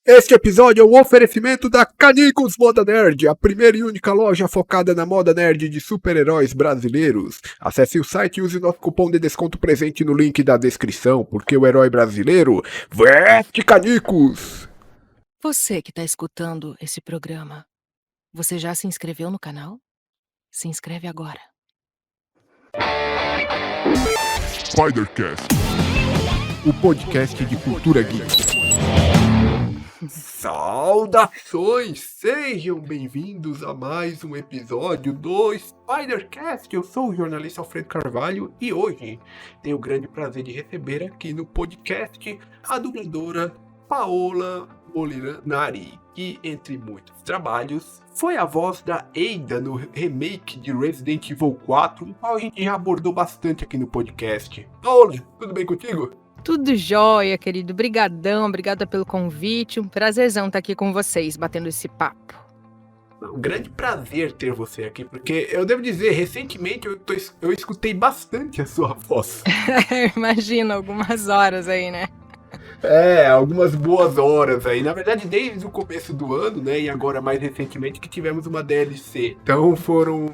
Este episódio é um oferecimento da Canicos Moda Nerd, a primeira e única loja focada na moda nerd de super-heróis brasileiros. Acesse o site e use nosso cupom de desconto presente no link da descrição, porque o herói brasileiro veste Canicos! Você que está escutando esse programa, você já se inscreveu no canal? Se inscreve agora. Spidercast, o podcast de cultura geek. Saudações! Sejam bem-vindos a mais um episódio do Spidercast. Eu sou o jornalista Alfredo Carvalho e hoje tenho o grande prazer de receber aqui no podcast a dubladora Paola Molinari, que, entre muitos trabalhos, foi a voz da Ada no remake de Resident Evil 4, o qual a gente já abordou bastante aqui no podcast. Paola, tudo bem contigo? Tudo jóia, querido. Brigadão, obrigada pelo convite. Um prazerzão estar aqui com vocês, batendo esse papo. Um grande prazer ter você aqui, porque eu devo dizer, recentemente eu escutei bastante a sua voz. Imagina, algumas horas aí, né? Algumas boas horas aí. Na verdade, desde o começo do ano, né? E agora mais recentemente que tivemos uma DLC. Então foram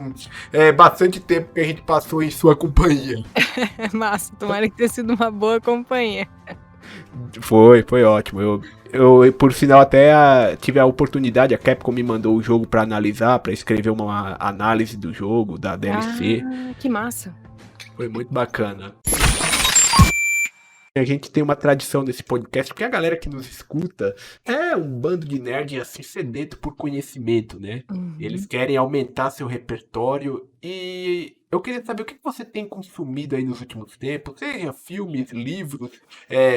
bastante tempo que a gente passou em sua companhia. Massa, tomara que tenha sido uma boa companhia. Foi ótimo. Eu por sinal, até tive a oportunidade, a Capcom me mandou o jogo pra analisar, pra escrever uma análise do jogo, da DLC. Ah, que massa. Foi muito bacana. A gente tem uma tradição nesse podcast, porque a galera que nos escuta é um bando de nerd assim sedento por conhecimento, né? Eles querem aumentar seu repertório e eu queria saber o que você tem consumido aí nos últimos tempos, seja filmes, livros,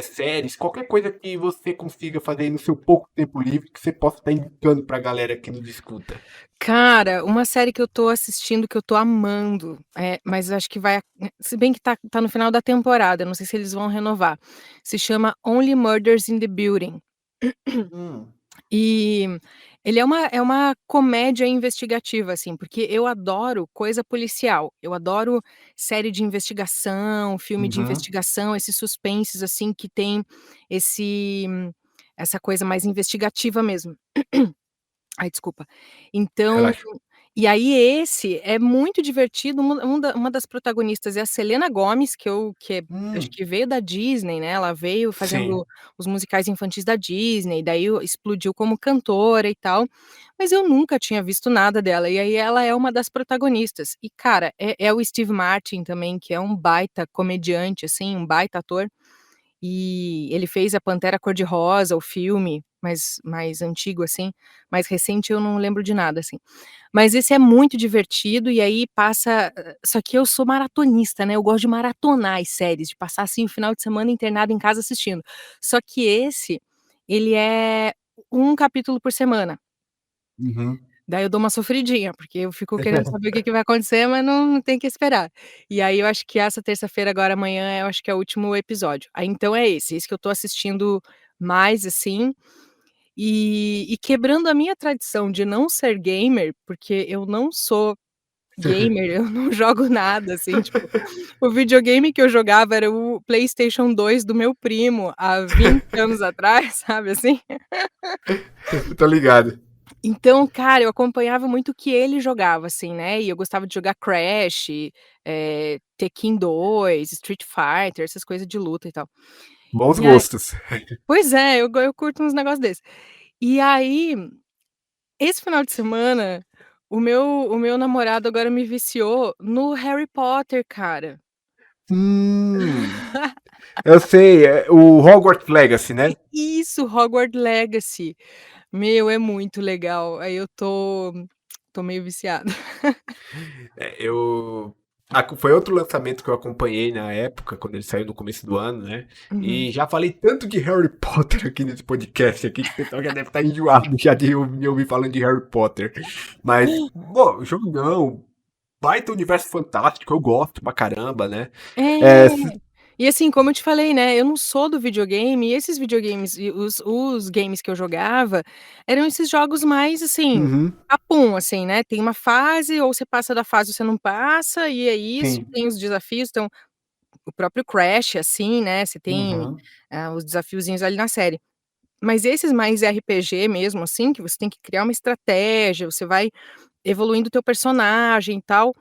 séries, qualquer coisa que você consiga fazer aí no seu pouco tempo livre que você possa estar indicando pra galera que nos escuta. Cara, uma série que eu tô assistindo, que eu tô amando, mas acho que vai, se bem que tá no final da temporada, não sei se eles vão renovar. Se chama Only Murders in the Building. Hum, E ele é uma comédia investigativa, assim, porque eu adoro coisa policial, eu adoro série de investigação, filme de uhum, investigação, esses suspenses, assim, que tem esse essa coisa mais investigativa mesmo. Ai, desculpa. Então, relaxa. e aí esse é muito divertido, uma das protagonistas é a Selena Gomez, acho Hum, que veio da Disney, né, ela veio sim. fazendo os musicais infantis da Disney, daí explodiu como cantora e tal, mas eu nunca tinha visto nada dela, e aí ela é uma das protagonistas. E cara, é o Steve Martin também, que é um baita comediante, assim, um baita ator. E ele fez a Pantera Cor-de-Rosa, o filme, mais antigo, assim, mais recente eu não lembro de nada, assim. Mas esse é muito divertido e aí passa só que eu sou maratonista, né, eu gosto de maratonar as séries, de passar, assim, o final de semana internado em casa assistindo. Só que esse, ele é um capítulo por semana. Uhum. Daí eu dou uma sofridinha, porque eu fico querendo saber o que que vai acontecer, mas não tem que esperar. E aí eu acho que essa terça-feira, agora amanhã, eu acho que é o último episódio. Aí então é esse que eu tô assistindo mais, assim, e quebrando a minha tradição de não ser gamer, porque eu não sou gamer, eu não jogo nada, assim, tipo, o videogame que eu jogava era o PlayStation 2 do meu primo há 20 anos atrás, sabe, assim? Tô ligado. Então, cara, eu acompanhava muito o que ele jogava, assim, né, e eu gostava de jogar Crash, Tekken 2, Street Fighter, essas coisas de luta e tal. Bons E aí gostos. pois é, eu curto uns negócios desse. E aí, esse final de semana, o meu namorado agora me viciou no Harry Potter, cara. Hum, eu sei, é o Hogwarts Legacy, né? Isso, Hogwarts Legacy. Meu, é muito legal. Aí eu tô meio viciada. Eu foi outro lançamento que eu acompanhei na época, quando ele saiu no começo do ano, né? Uhum. E já falei tanto de Harry Potter aqui nesse podcast aqui que o pessoal já deve estar enjoado já de me ouvir falando de Harry Potter. Mas, bom, jogão, baita universo fantástico, eu gosto pra caramba, né? É, É. E assim, como eu te falei, né, eu não sou do videogame, e esses videogames e os games que eu jogava, eram esses jogos mais, assim, uhum, papum, assim, né, tem uma fase, ou você passa da fase ou você não passa, e é isso, sim. tem os desafios, então, o próprio Crash, assim, né, você tem, Uhum. os desafiozinhos ali na série. Mas esses mais RPG mesmo, assim, que você tem que criar uma estratégia, você vai evoluindo o teu personagem e tal,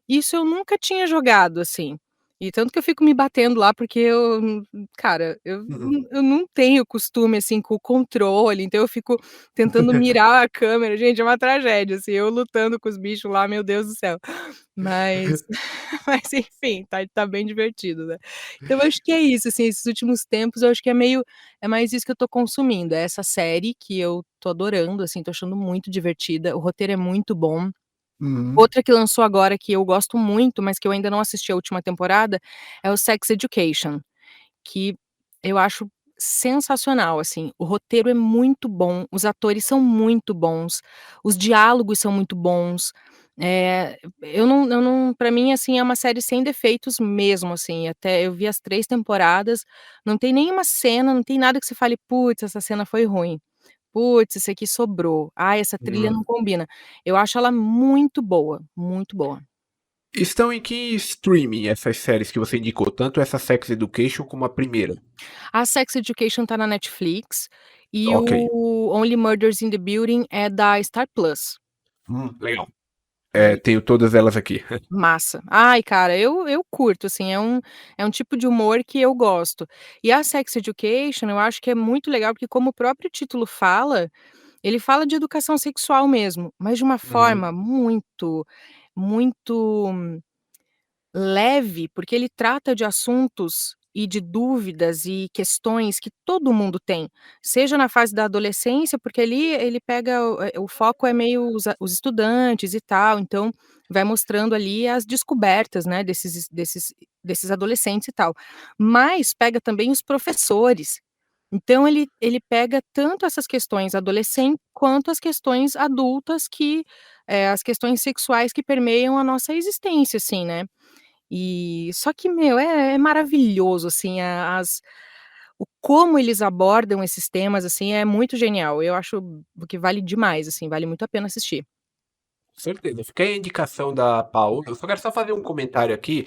isso eu nunca tinha jogado, assim. E tanto que eu fico me batendo lá, porque cara, Uhum. eu não tenho costume, assim, com o controle, então eu fico tentando mirar a câmera, gente, é uma tragédia, assim, eu lutando com os bichos lá, meu Deus do céu. Mas mas enfim, tá bem divertido, né. Então eu acho que é isso, assim, esses últimos tempos eu acho que é mais isso que eu tô consumindo, é essa série que eu tô adorando, assim, tô achando muito divertida, o roteiro é muito bom. Uhum. Outra que lançou agora que eu gosto muito, mas que eu ainda não assisti a última temporada, é o Sex Education, que eu acho sensacional, assim, o roteiro é muito bom, os atores são muito bons, os diálogos são muito bons, eu não pra mim, assim, é uma série sem defeitos mesmo, assim, até eu vi as 3 temporadas, não tem nenhuma cena, não tem nada que você fale: "Putz, essa cena foi ruim. Putz, esse aqui sobrou. Ai, essa trilha não Hum. combina". Eu acho ela muito boa, muito boa. Estão em que streaming essas séries que você indicou? Tanto essa Sex Education como a primeira? A Sex Education tá na Netflix, e Ok. o Only Murders in the Building é da Star Plus. Legal. Aí, Tenho todas elas aqui. massa. Ai, cara, eu curto, assim, é um tipo de humor que eu gosto. E a Sex Education, eu acho que é muito legal, porque como o próprio título fala, ele fala de educação sexual mesmo, mas de uma Uhum. forma muito leve, porque ele trata de assuntos e de dúvidas e questões que todo mundo tem, seja na fase da adolescência, porque ali ele pega o foco é meio os estudantes e tal, então vai mostrando ali as descobertas, né, desses adolescentes e tal. Mas pega também os professores, então ele pega tanto essas questões adolescentes, quanto as questões adultas que, as questões sexuais que permeiam a nossa existência, assim, né. E só que, meu, é maravilhoso, assim, o como eles abordam esses temas, assim, é muito genial. Eu acho que vale demais, assim, vale muito a pena assistir. Certeza. Fica aí a indicação da Paola. Eu só quero fazer um comentário aqui,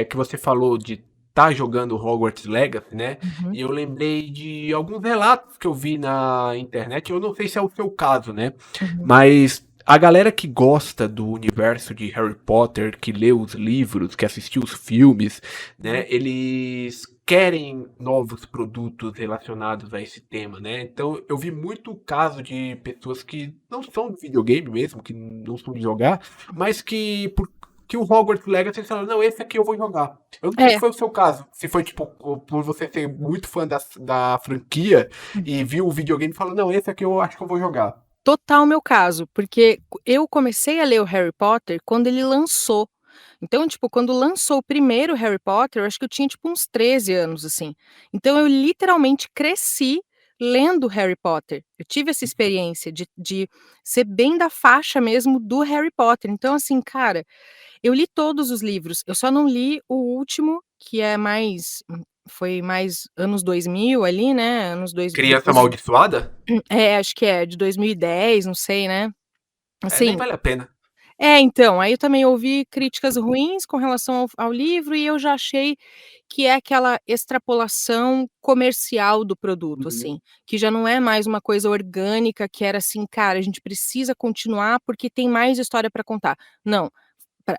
que você falou de estar jogando Hogwarts Legacy, né? Uhum, E eu lembrei de alguns relatos que eu vi na internet. Eu não sei se é o seu caso, né? uhum, Mas a galera que gosta do universo de Harry Potter, que lê os livros, que assistiu os filmes, né? uhum. Eles querem novos produtos relacionados a esse tema, né? Então eu vi muito caso de pessoas que não são de videogame mesmo, que não são de jogar, mas que o Hogwarts Legacy eles falaram, não, esse aqui eu vou jogar. Eu não sei se É. foi o seu caso, se foi tipo, por você ser muito fã da franquia e viu o videogame e falou, não, esse aqui eu acho que eu vou jogar. Total meu caso, porque eu comecei a ler o Harry Potter quando ele lançou. Então, tipo, quando lançou o primeiro Harry Potter, eu acho que eu tinha, tipo, uns 13 anos, assim. Então eu literalmente cresci lendo Harry Potter. Eu tive essa experiência de ser bem da faixa mesmo do Harry Potter. Então, assim, cara, eu li todos os livros, eu só não li o último, que é mais foi mais anos 2000 ali, né, anos dois Criança depois amaldiçoada? acho que é de 2010, não sei, né. Nem Assim vale a pena. então, aí eu também ouvi críticas ruins com relação ao livro e eu já achei que é aquela extrapolação comercial do produto, Uhum. assim, que já não é mais uma coisa orgânica que era assim: "Cara, a gente precisa continuar porque tem mais história para contar". Não, pra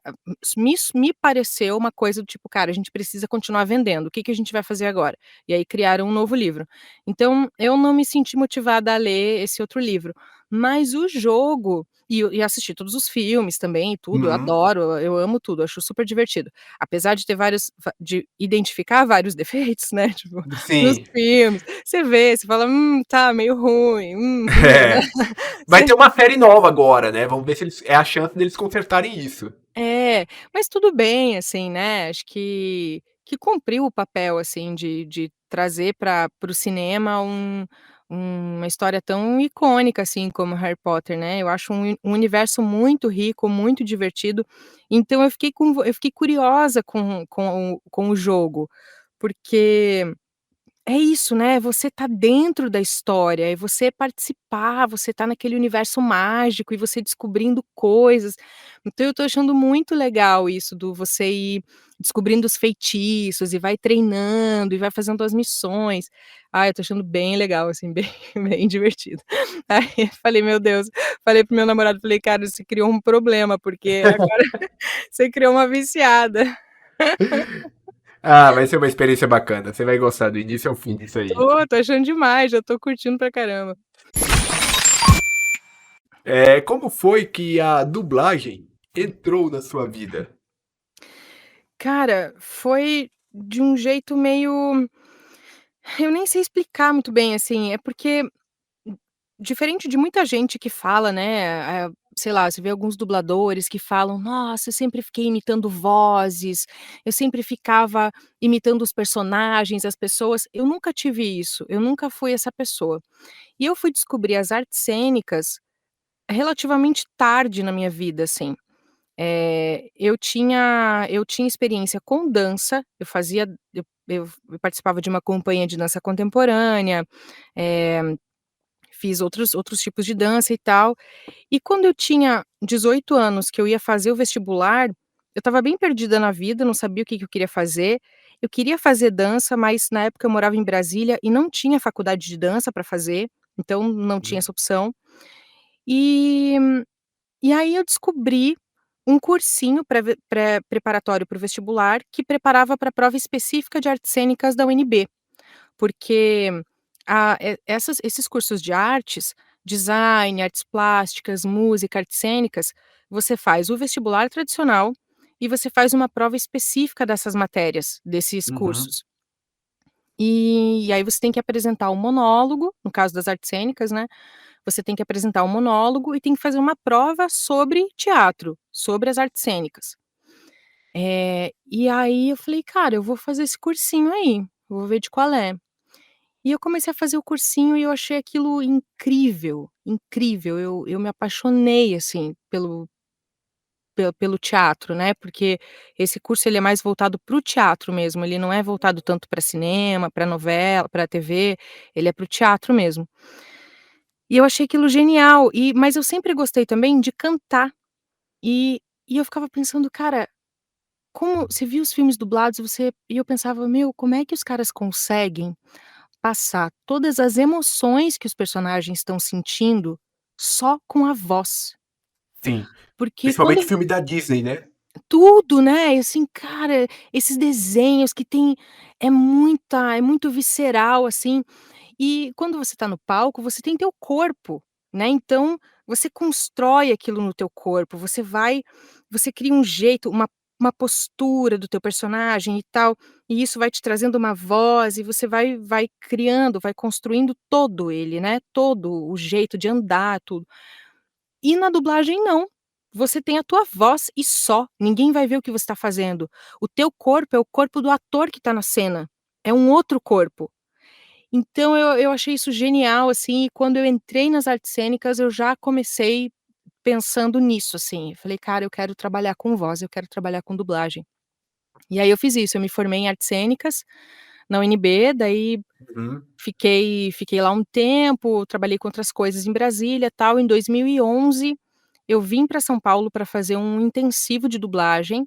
me pareceu uma coisa do tipo: "Cara, a gente precisa continuar vendendo, o que que a gente vai fazer agora?". E aí criaram um novo livro. Então, eu não me senti motivada a ler esse outro livro, mas o jogo e assisti todos os filmes também e tudo, eu Uhum. adoro, eu amo tudo, acho super divertido. Apesar de ter vários de identificar vários defeitos, né, tipo, nos Sim. filmes, você vê, você fala: tá meio ruim, né". É. Vai ter uma série nova agora, né? Vamos ver se eles. É a chance deles consertarem isso. É, mas tudo bem, assim, né, acho que cumpriu o papel, assim, de trazer para o cinema uma história tão icônica, assim, como Harry Potter, né, eu acho um universo muito rico, muito divertido, então eu fiquei curiosa com o jogo, porque é isso, né, você tá dentro da história, e você participar, você tá naquele universo mágico e você descobrindo coisas. Então eu tô achando muito legal isso do você ir descobrindo os feitiços, e vai treinando, e vai fazendo as missões. Eu tô achando bem legal, assim, bem bem divertido. Aí eu falei: "Meu Deus", falei para o meu namorado, falei: "Cara, você criou um problema, porque agora você criou uma viciada". Ah, vai ser uma experiência bacana. Você vai gostar do início ao fim disso aí. Tô achando demais, já tô curtindo pra caramba. Como foi que a dublagem entrou na sua vida? Cara, foi de um jeito meio, eu nem sei explicar muito bem, assim, é porque, diferente de muita gente que fala, né, sei lá, você vê alguns dubladores que falam: "Nossa, eu sempre fiquei imitando vozes, eu sempre ficava imitando os personagens, as pessoas", eu nunca tive isso, eu nunca fui essa pessoa. E eu fui descobrir as artes cênicas relativamente tarde na minha vida, assim. Eu tinha experiência com dança, eu participava de uma companhia de dança contemporânea, eh, fiz outros tipos de dança e tal. E quando eu tinha 18 anos, que eu ia fazer o vestibular, eu estava bem perdida na vida, não sabia o que que eu queria fazer. Eu queria fazer dança, mas na época eu morava em Brasília e não tinha faculdade de dança para fazer, então não tinha Hum. essa opção. E e aí eu descobri um cursinho preparatório para o vestibular, que preparava para a prova específica de artes cênicas da UNB, porque esses cursos de artes, design, artes plásticas, música, artes cênicas, você faz o vestibular tradicional e você faz uma prova específica dessas matérias, desses Uhum. cursos. E aí você tem que apresentar um monólogo, no caso das artes cênicas, né, você tem que apresentar um monólogo e tem que fazer uma prova sobre teatro, sobre as artes cênicas. E aí eu falei: "Cara, eu vou fazer esse cursinho aí, vou ver de qual é". E eu comecei a fazer o cursinho e eu achei aquilo incrível, incrível. Eu me apaixonei, assim, pelo teatro, né, porque esse curso ele é mais voltado para o teatro mesmo, ele não é voltado tanto para cinema, para novela, para TV, ele é para o teatro mesmo. E eu achei aquilo genial, mas eu sempre gostei também de cantar, e eu ficava pensando: "Cara, como", você via os filmes dublados, e eu pensava: "Meu, como é que os caras conseguem passar todas as emoções que os personagens estão sentindo só com a voz?". Sim. Porque Principalmente quando filme da Disney, né? tudo, né, e assim, cara, esses desenhos que tem, é muito visceral, assim. E quando você tá no palco, você tem teu corpo, né, então você constrói aquilo no teu corpo, você cria um jeito, uma postura do teu personagem e tal, e isso vai te trazendo uma voz e você vai criando, vai construindo todo ele, né, todo o jeito de andar, tudo. E na dublagem não, você tem a tua voz e só, ninguém vai ver o que você tá fazendo. O teu corpo é o corpo do ator que tá na cena, é um outro corpo. Então eu achei isso genial, assim, e quando eu entrei nas artes cênicas, eu já comecei pensando nisso, assim, eu falei: "Cara, eu quero trabalhar com voz, eu quero trabalhar com dublagem". E aí eu fiz isso, eu me formei em artes cênicas na UNB, daí Uhum. fiquei lá um tempo, trabalhei com outras coisas em Brasília, tal. Em 2011, eu vim para São Paulo para fazer um intensivo de dublagem,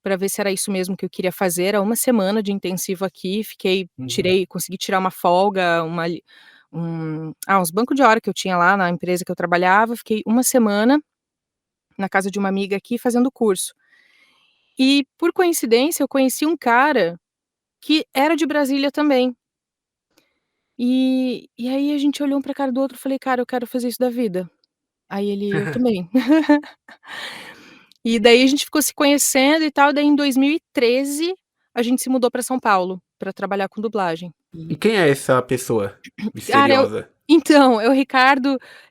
para ver se era isso mesmo que eu queria fazer. Era uma semana de intensivo aqui, Uhum. consegui tirar uma folga, uns banco de hora que eu tinha lá na empresa que eu trabalhava, fiquei uma semana na casa de uma amiga aqui fazendo curso. E, por coincidência, eu conheci um cara que era de Brasília também. E aí a gente olhou um pra cara do outro, e falei: "Cara, eu quero fazer isso da vida". Aí ele: "Eu também". E daí a gente ficou se conhecendo e tal, daí em 2013 a gente se mudou pra São Paulo, pra trabalhar com dublagem. E quem é essa pessoa Cara, misteriosa?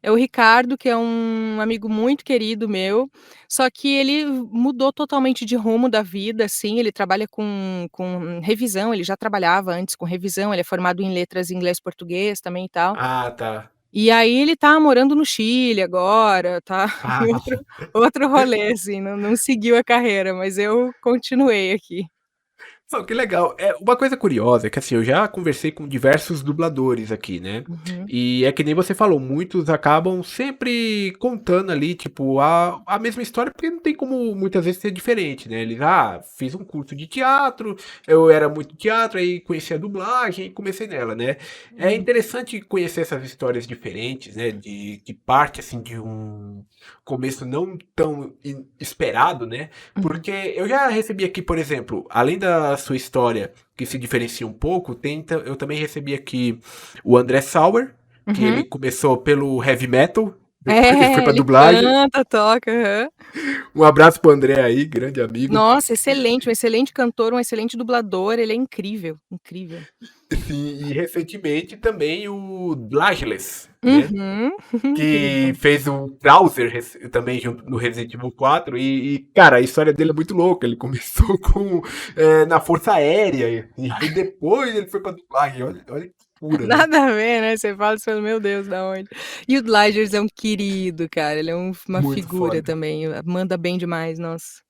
é o Ricardo, que é um amigo muito querido meu, só que ele mudou totalmente de rumo da vida, assim, ele trabalha com revisão, ele já trabalhava antes com revisão, ele é formado em letras inglês, português também e tal. Ah, tá. E aí ele tá morando no Chile agora, tá Ah, em outro rolê, assim, não seguiu a carreira, mas eu continuei aqui. Pô, que legal. É, uma coisa curiosa é que assim, eu já conversei com diversos dubladores aqui, né? Uhum, E é que nem você falou, muitos acabam sempre contando ali, tipo, a mesma história, porque não tem como muitas vezes ser diferente, né? Eles, fiz um curso de teatro, eu era muito teatro, aí conheci a dublagem e comecei nela, né? É uhum, interessante conhecer essas histórias diferentes, né? De parte, assim, de um começo não tão esperado, né? uhum. Porque eu já recebi aqui, por exemplo, além da sua história que se diferencia um pouco, eu também recebi aqui o André Sauer, que ele Uhum. começou pelo heavy metal, depois ele foi É, pra ele dublagem. canta, toca, aham. Um abraço pro André aí, grande amigo. Nossa, excelente, um excelente cantor, um excelente dublador, ele é incrível, incrível. Sim, e recentemente também o Dlageles, né? Uhum, Que incrível. fez o Krauser também junto no Resident Evil 4 cara, a história dele é muito louca. Ele começou na Força Aérea e aí depois ele foi pra dublagem. Olha que pura, né? Nada a ver, né, você fala, você fala: "Meu Deus, da onde?". E o Dligers é um querido, cara, ele é uma Muito figura foda. também, manda bem demais, nossa.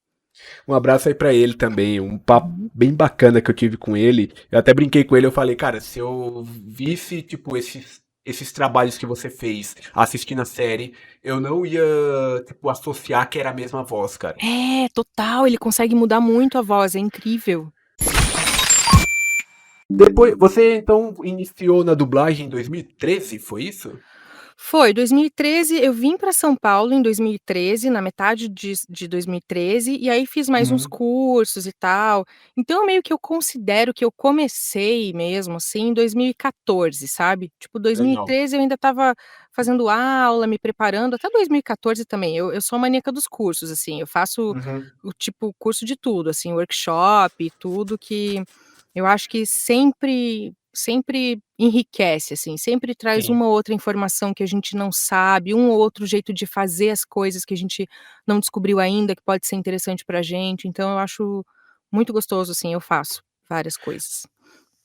Um abraço aí pra ele também, um papo Uhum. bem bacana que eu tive com ele. Eu até brinquei com ele, eu falei, cara, se eu visse, tipo, esses trabalhos que você fez assistindo a série, eu não ia, tipo, associar que era a mesma voz, cara. É, total, ele consegue mudar muito a voz, é incrível. Depois, você então iniciou na dublagem em 2013, foi isso? Foi, 2013 eu vim para São Paulo em 2013, na metade de 2013, e aí fiz mais uns Uhum. cursos e tal. Então meio que eu considero que eu comecei mesmo, assim, em 2014, sabe. Tipo, Legal. 2013 eu ainda estava fazendo aula, me preparando, até 2014 também, eu sou maníaca dos cursos, assim, eu faço Uhum. o tipo, curso de tudo, assim, workshop, tudo que eu acho que sempre enriquece, assim, sempre traz Sim. uma outra informação que a gente não sabe, um ou outro jeito de fazer as coisas que a gente não descobriu ainda, que pode ser interessante pra gente, então eu acho muito gostoso, assim, eu faço várias coisas.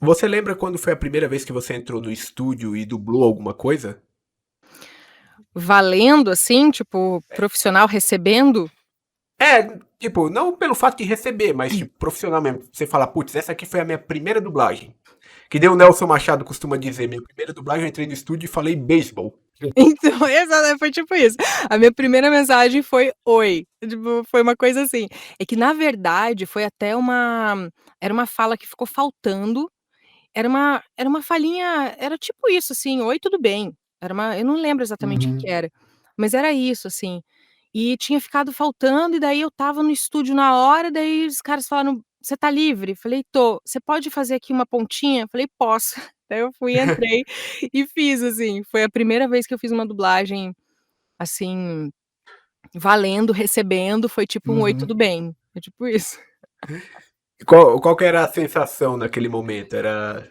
Você lembra quando foi a primeira vez que você entrou no estúdio e dublou alguma coisa? Valendo, assim, tipo, profissional recebendo? É, tipo, não pelo fato de receber, mas tipo, profissional mesmo. Você fala, putz, essa aqui foi a minha primeira dublagem. Que nem o Nelson Machado costuma dizer, minha primeira dublagem eu entrei no estúdio e falei beisebol. Então, foi tipo isso. A minha primeira mensagem foi "oi", tipo, foi uma coisa assim. É que na verdade foi até era uma fala que ficou faltando. Era uma falinha, era tipo isso, assim: "Oi, tudo bem?". Eu não lembro exatamente o que que Uhum. era, mas era isso, assim. E tinha ficado faltando, e daí eu estava no estúdio na hora, daí os caras falaram: "Você tá livre?". Falei: "Tô. Você pode fazer aqui uma pontinha?". Falei: "Posso". Daí eu fui, entrei e fiz, assim. Foi a primeira vez que eu fiz uma dublagem, assim, valendo, recebendo, foi tipo um "Oi, Uhum. tudo bem?". Foi tipo isso. Qual que era a sensação naquele momento? Era.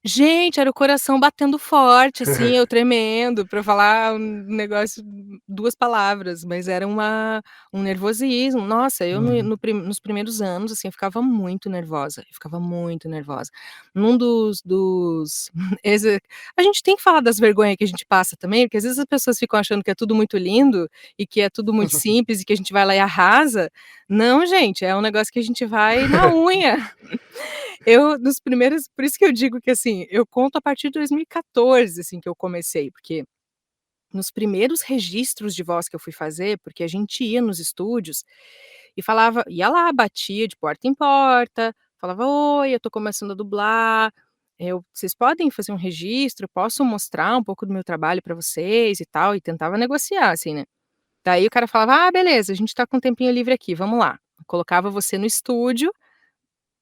Gente, era o coração batendo forte, assim, eu tremendo pra falar um negócio, 2 palavras, mas era um nervosismo. Nossa, eu Uhum. nos primeiros anos, assim, eu ficava muito nervosa, eu ficava muito nervosa. Num dos exe a gente tem que falar das vergonhas que a gente passa também, porque às vezes as pessoas ficam achando que é tudo muito lindo e que é tudo muito simples e que a gente vai lá e arrasa. Não, gente, é um negócio que a gente vai na unha. Eu nos primeiros Por isso que eu digo que, assim, eu conto a partir de 2014, assim, que eu comecei, porque nos primeiros registros de voz que eu fui fazer, porque a gente ia nos estúdios e ia lá, batia de porta em porta, falava: "Oi, eu tô começando a dublar, vocês podem fazer um registro? Posso mostrar um pouco do meu trabalho pra vocês e tal", e tentava negociar, assim, né. Daí o cara falava: "Ah, beleza, a gente tá com um tempinho livre aqui, vamos lá". Colocava você no estúdio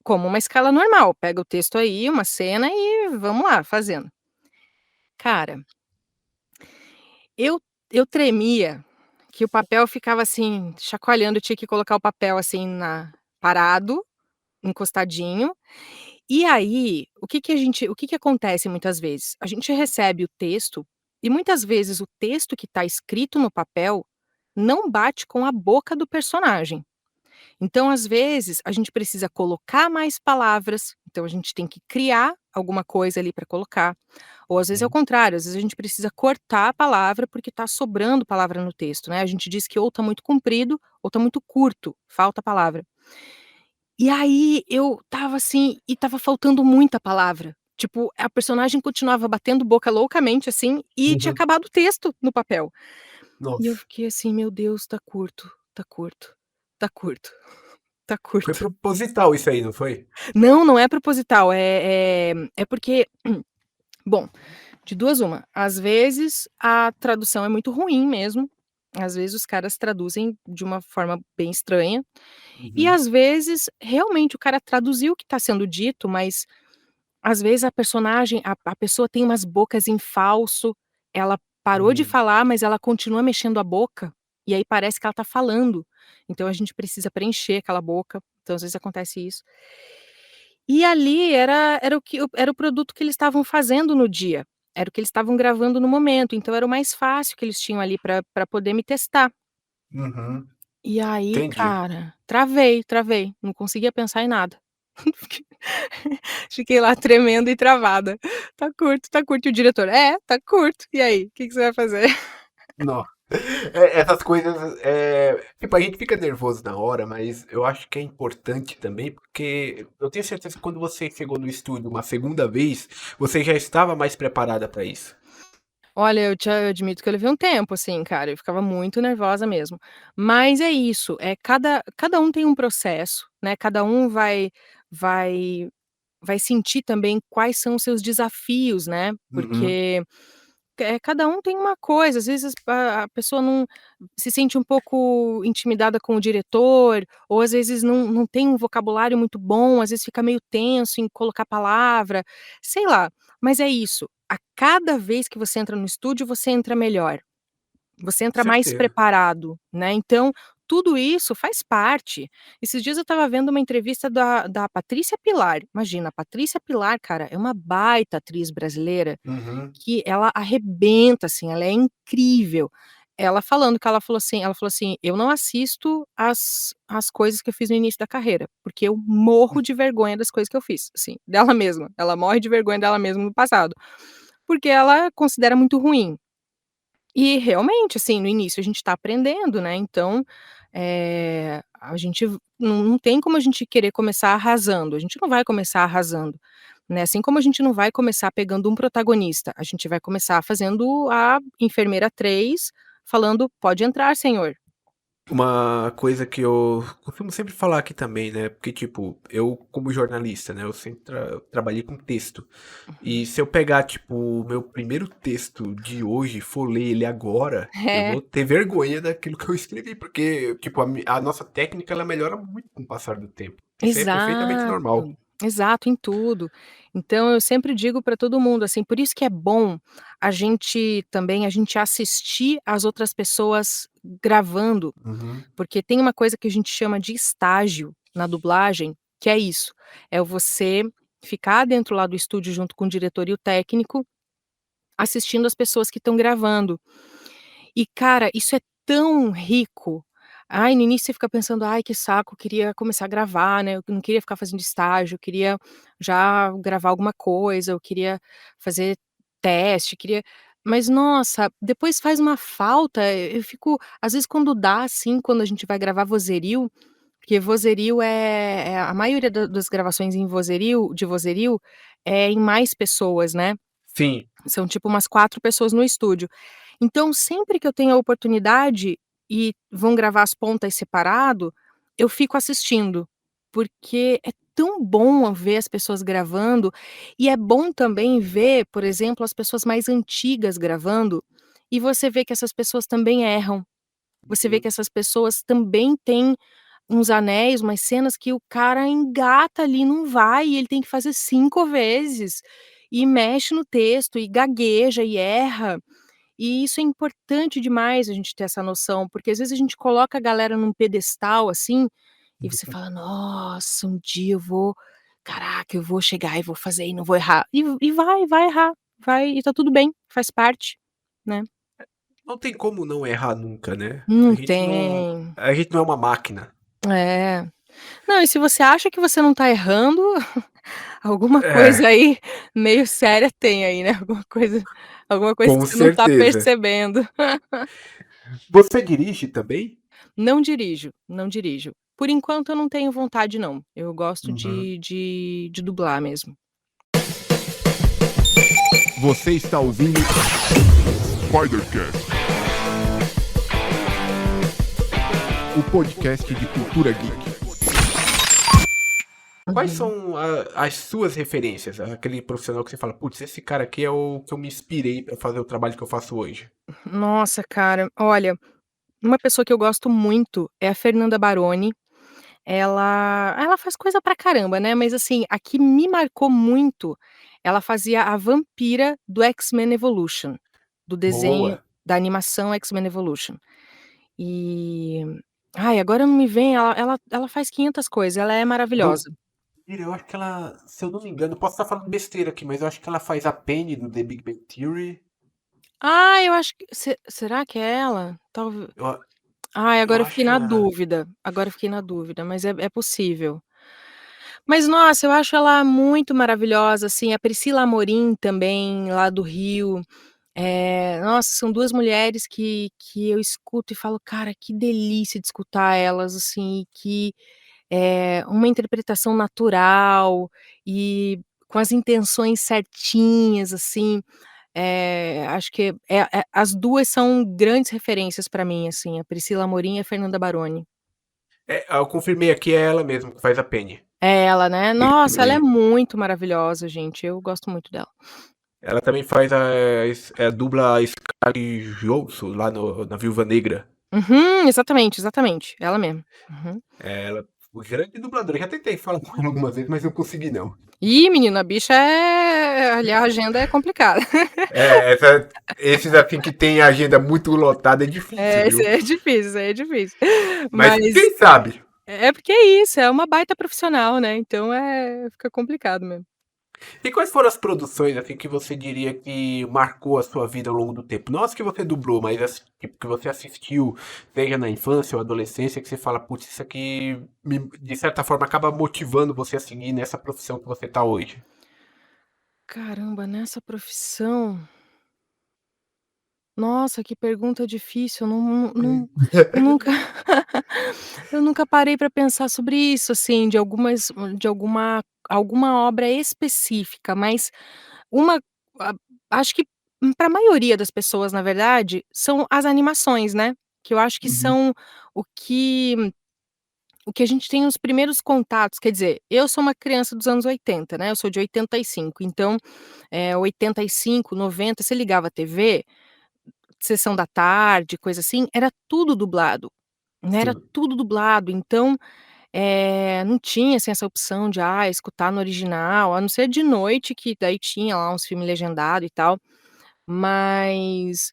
como uma escala normal, pega o texto aí, uma cena e vamos lá, fazendo. Cara, eu eu tremia, que o papel ficava, assim, chacoalhando, eu tinha que colocar o papel, assim, na parado, encostadinho, e aí, o que que acontece muitas vezes? A gente recebe o texto, e muitas vezes o texto que está escrito no papel não bate com a boca do personagem. Então, às vezes, a gente precisa colocar mais palavras, então a gente tem que criar alguma coisa ali para colocar, ou às vezes é o Sim. contrário, às vezes a gente precisa cortar a palavra, porque está sobrando palavra no texto, né, a gente diz que ou está muito comprido ou está muito curto, falta palavra. E aí eu estava assim, e estava faltando muita palavra. Tipo, a personagem continuava batendo boca loucamente, assim, e tinha Uhum. acabado o texto no papel. E eu Nossa, fiquei assim: "Meu Deus, tá curto, tá curto, tá curto, tá foi curto". proposital isso aí, não foi? Não, não é proposital, é porque bom, de duas uma, às vezes a tradução é muito ruim mesmo, às vezes os caras traduzem de uma forma bem estranha, e Uhum. às vezes realmente o cara traduziu o que está sendo dito, mas às vezes a personagem, a pessoa tem umas bocas em falso, ela parou de Hum. falar, mas ela continua mexendo a boca, e aí parece que ela tá falando, então a gente precisa preencher aquela boca, então às vezes acontece isso. E ali era o produto que eles estavam fazendo no dia, era o que eles estavam gravando no momento, então era o mais fácil que eles tinham ali pra poder me testar. Uhum. E aí, Entendi. cara, travei, não conseguia pensar em nada. Fiquei fiquei lá tremendo e travada. Tá curto", e o diretor: "É, tá curto, e aí, que você vai fazer?" Nó. Essas coisas, tipo, a gente fica nervoso na hora, mas eu acho que é importante também, porque eu tenho certeza que quando você chegou no estúdio uma segunda vez, você já estava mais preparada para isso. Olha, eu admito que eu levei um tempo, assim, cara, eu ficava muito nervosa mesmo. Mas é isso, cada um tem um processo, né, cada um vai vai sentir também quais são os seus desafios, né, Uhum. porque, cada um tem uma coisa, às vezes a pessoa não se sente um pouco intimidada com o diretor, ou às vezes não tem um vocabulário muito bom, às vezes fica meio tenso em colocar palavra, sei lá. Mas é isso, a cada vez que você entra no estúdio, você entra melhor. Você entra mais Certeza. preparado, né, então tudo isso faz parte. Esses dias eu estava vendo uma entrevista da Patrícia Pilar, imagina, a Patrícia Pilar, cara, é uma baita atriz brasileira, Uhum. que ela arrebenta, assim, ela é incrível. Ela falando que ela falou assim: "Eu não assisto as coisas que eu fiz no início da carreira, porque eu morro de vergonha das coisas que eu fiz", assim, dela mesma, ela morre de vergonha dela mesma no passado, porque ela considera muito ruim. E realmente, assim, no início a gente tá aprendendo, né, então, a gente não tem como a gente querer começar arrasando, a gente não vai começar arrasando, né, assim como a gente não vai começar pegando um protagonista, a gente vai começar fazendo a enfermeira 3, falando: "Pode entrar senhor". Uma coisa que eu costumo sempre falar aqui também, né? Porque, tipo, eu, como jornalista, né? Eu sempre trabalhei com texto. Uhum. E se eu pegar, tipo, o meu primeiro texto de hoje e for ler ele agora, eu É. vou ter vergonha daquilo que eu escrevi. Porque, tipo, a nossa técnica, ela melhora muito com o passar do tempo. Isso aí é perfeitamente Exato, normal. exato, em tudo. Então eu sempre digo para todo mundo, assim, por isso que é bom a gente assistir as outras pessoas gravando, Uhum. porque tem uma coisa que a gente chama de estágio na dublagem, que é isso, é você ficar dentro lá do estúdio junto com o diretor e o técnico, assistindo as pessoas que estão gravando. E cara, isso é tão rico. Ai, no início você fica pensando: "Ai, que saco, queria começar a gravar, né, eu não queria ficar fazendo estágio, eu queria já gravar alguma coisa, eu queria fazer teste, queria", mas nossa, depois faz uma falta, eu fico às vezes quando dá, assim, quando a gente vai gravar vozerio, porque vozerio é a maioria da das gravações em vozerio de vozerio é em mais pessoas, né. Sim. São tipo umas 4 pessoas no estúdio. Então sempre que eu tenho a oportunidade e vão gravar as pontas separado, eu fico assistindo, porque é tão bom ver as pessoas gravando, e é bom também ver, por exemplo, as pessoas mais antigas gravando, e você vê que essas pessoas também erram. Você vê Uhum. que essas pessoas também têm uns anéis, umas cenas que o cara engata ali, não vai, e ele tem que fazer 5 vezes, e mexe no texto, e gagueja, e erra. E isso é importante demais a gente ter essa noção, porque às vezes a gente coloca a galera num pedestal, assim, e você fala: "Nossa, um dia eu vou caraca, eu vou chegar e vou fazer e não vou errar". E vai errar, vai e tá tudo bem, faz parte, né. Não tem como não errar nunca, né? Não tem. A gente não é uma máquina. É. Não, e se você acha que você não tá errando, alguma É, coisa aí meio séria tem aí, né, alguma coisa com que você não tá certeza. percebendo. Você dirige também? Não dirijo, não dirijo. Por enquanto eu não tenho vontade não, eu gosto Uhum. de dublar mesmo. Você está ouvindo Spidercast, o podcast de cultura geek. Quais Uhum. são as suas referências? Aquele profissional que você fala, putz, esse cara aqui é o que eu me inspirei para fazer o trabalho que eu faço hoje. Nossa, cara, olha, uma pessoa que eu gosto muito é a Fernanda Baroni. Ela faz coisa pra caramba, né, mas assim, a que me marcou muito, ela fazia a vampira do X-Men Evolution, do desenho, Boa. da animação X-Men Evolution. E, ai, agora não me vem, ela faz 500 coisas, ela é maravilhosa. Eu acho que ela, se eu não me engano, posso estar falando besteira aqui, mas eu acho que ela faz a Penny do The Big Bang Theory. Ah, eu acho que será que é ela? Eu, Ai, eu agora eu fiquei acho na ela. dúvida, mas é possível. Mas nossa, eu acho ela muito maravilhosa, assim, a Priscila Amorim também, lá do Rio, nossa, são 2 mulheres que eu escuto e falo: "Cara, que delícia de escutar elas", assim, uma interpretação natural e com as intenções certinhas, assim, acho que as 2 são grandes referências pra mim, assim, a Priscila Amorim e a Fernanda Baroni. Eu confirmei aqui, é ela mesmo que faz a Penny. É ela, né. Nossa, ela é Lembrei. muito maravilhosa, gente, eu gosto muito dela. Ela também faz dubla a Scarlett Johansson lá na Viúva Negra. Uhum, exatamente, exatamente, ela mesmo. Uhum. Ela, o grande dublador. Já tentei falar com ela algumas vezes, mas não consegui não. Ih, menina, a bicha ali a agenda é complicada. Esses assim que tem a agenda muito lotada é difícil, É, isso viu? aí é difícil, isso aí é difícil. Mas Mas quem sabe? é porque é isso, é uma baita profissional, né, então fica complicado mesmo. E quais foram as produções assim que você diria que marcou a sua vida ao longo do tempo? Não as que você dublou, mas as tipo, que você assistiu, seja na infância ou adolescência, que você fala, putz, isso aqui de certa forma acaba motivando você a seguir nessa profissão que você tá hoje. Caramba, nessa profissão, nossa, que pergunta difícil, eu nunca eu nunca parei para pensar sobre isso, assim, de alguma obra específica, mas uma a acho que para a maioria das pessoas, na verdade, são as animações, né, que eu acho que Uhum. são o que o que a gente tem os primeiros contatos, quer dizer, eu sou uma criança dos anos 80, né, eu sou de 85, então, 85, 90, você ligava a TV, sessão da tarde, coisa assim, era tudo dublado, né, era Sim. tudo dublado, então, não tinha, assim, essa opção de, escutar no original, a não ser de noite que daí tinha lá uns filme legendado e tal, mas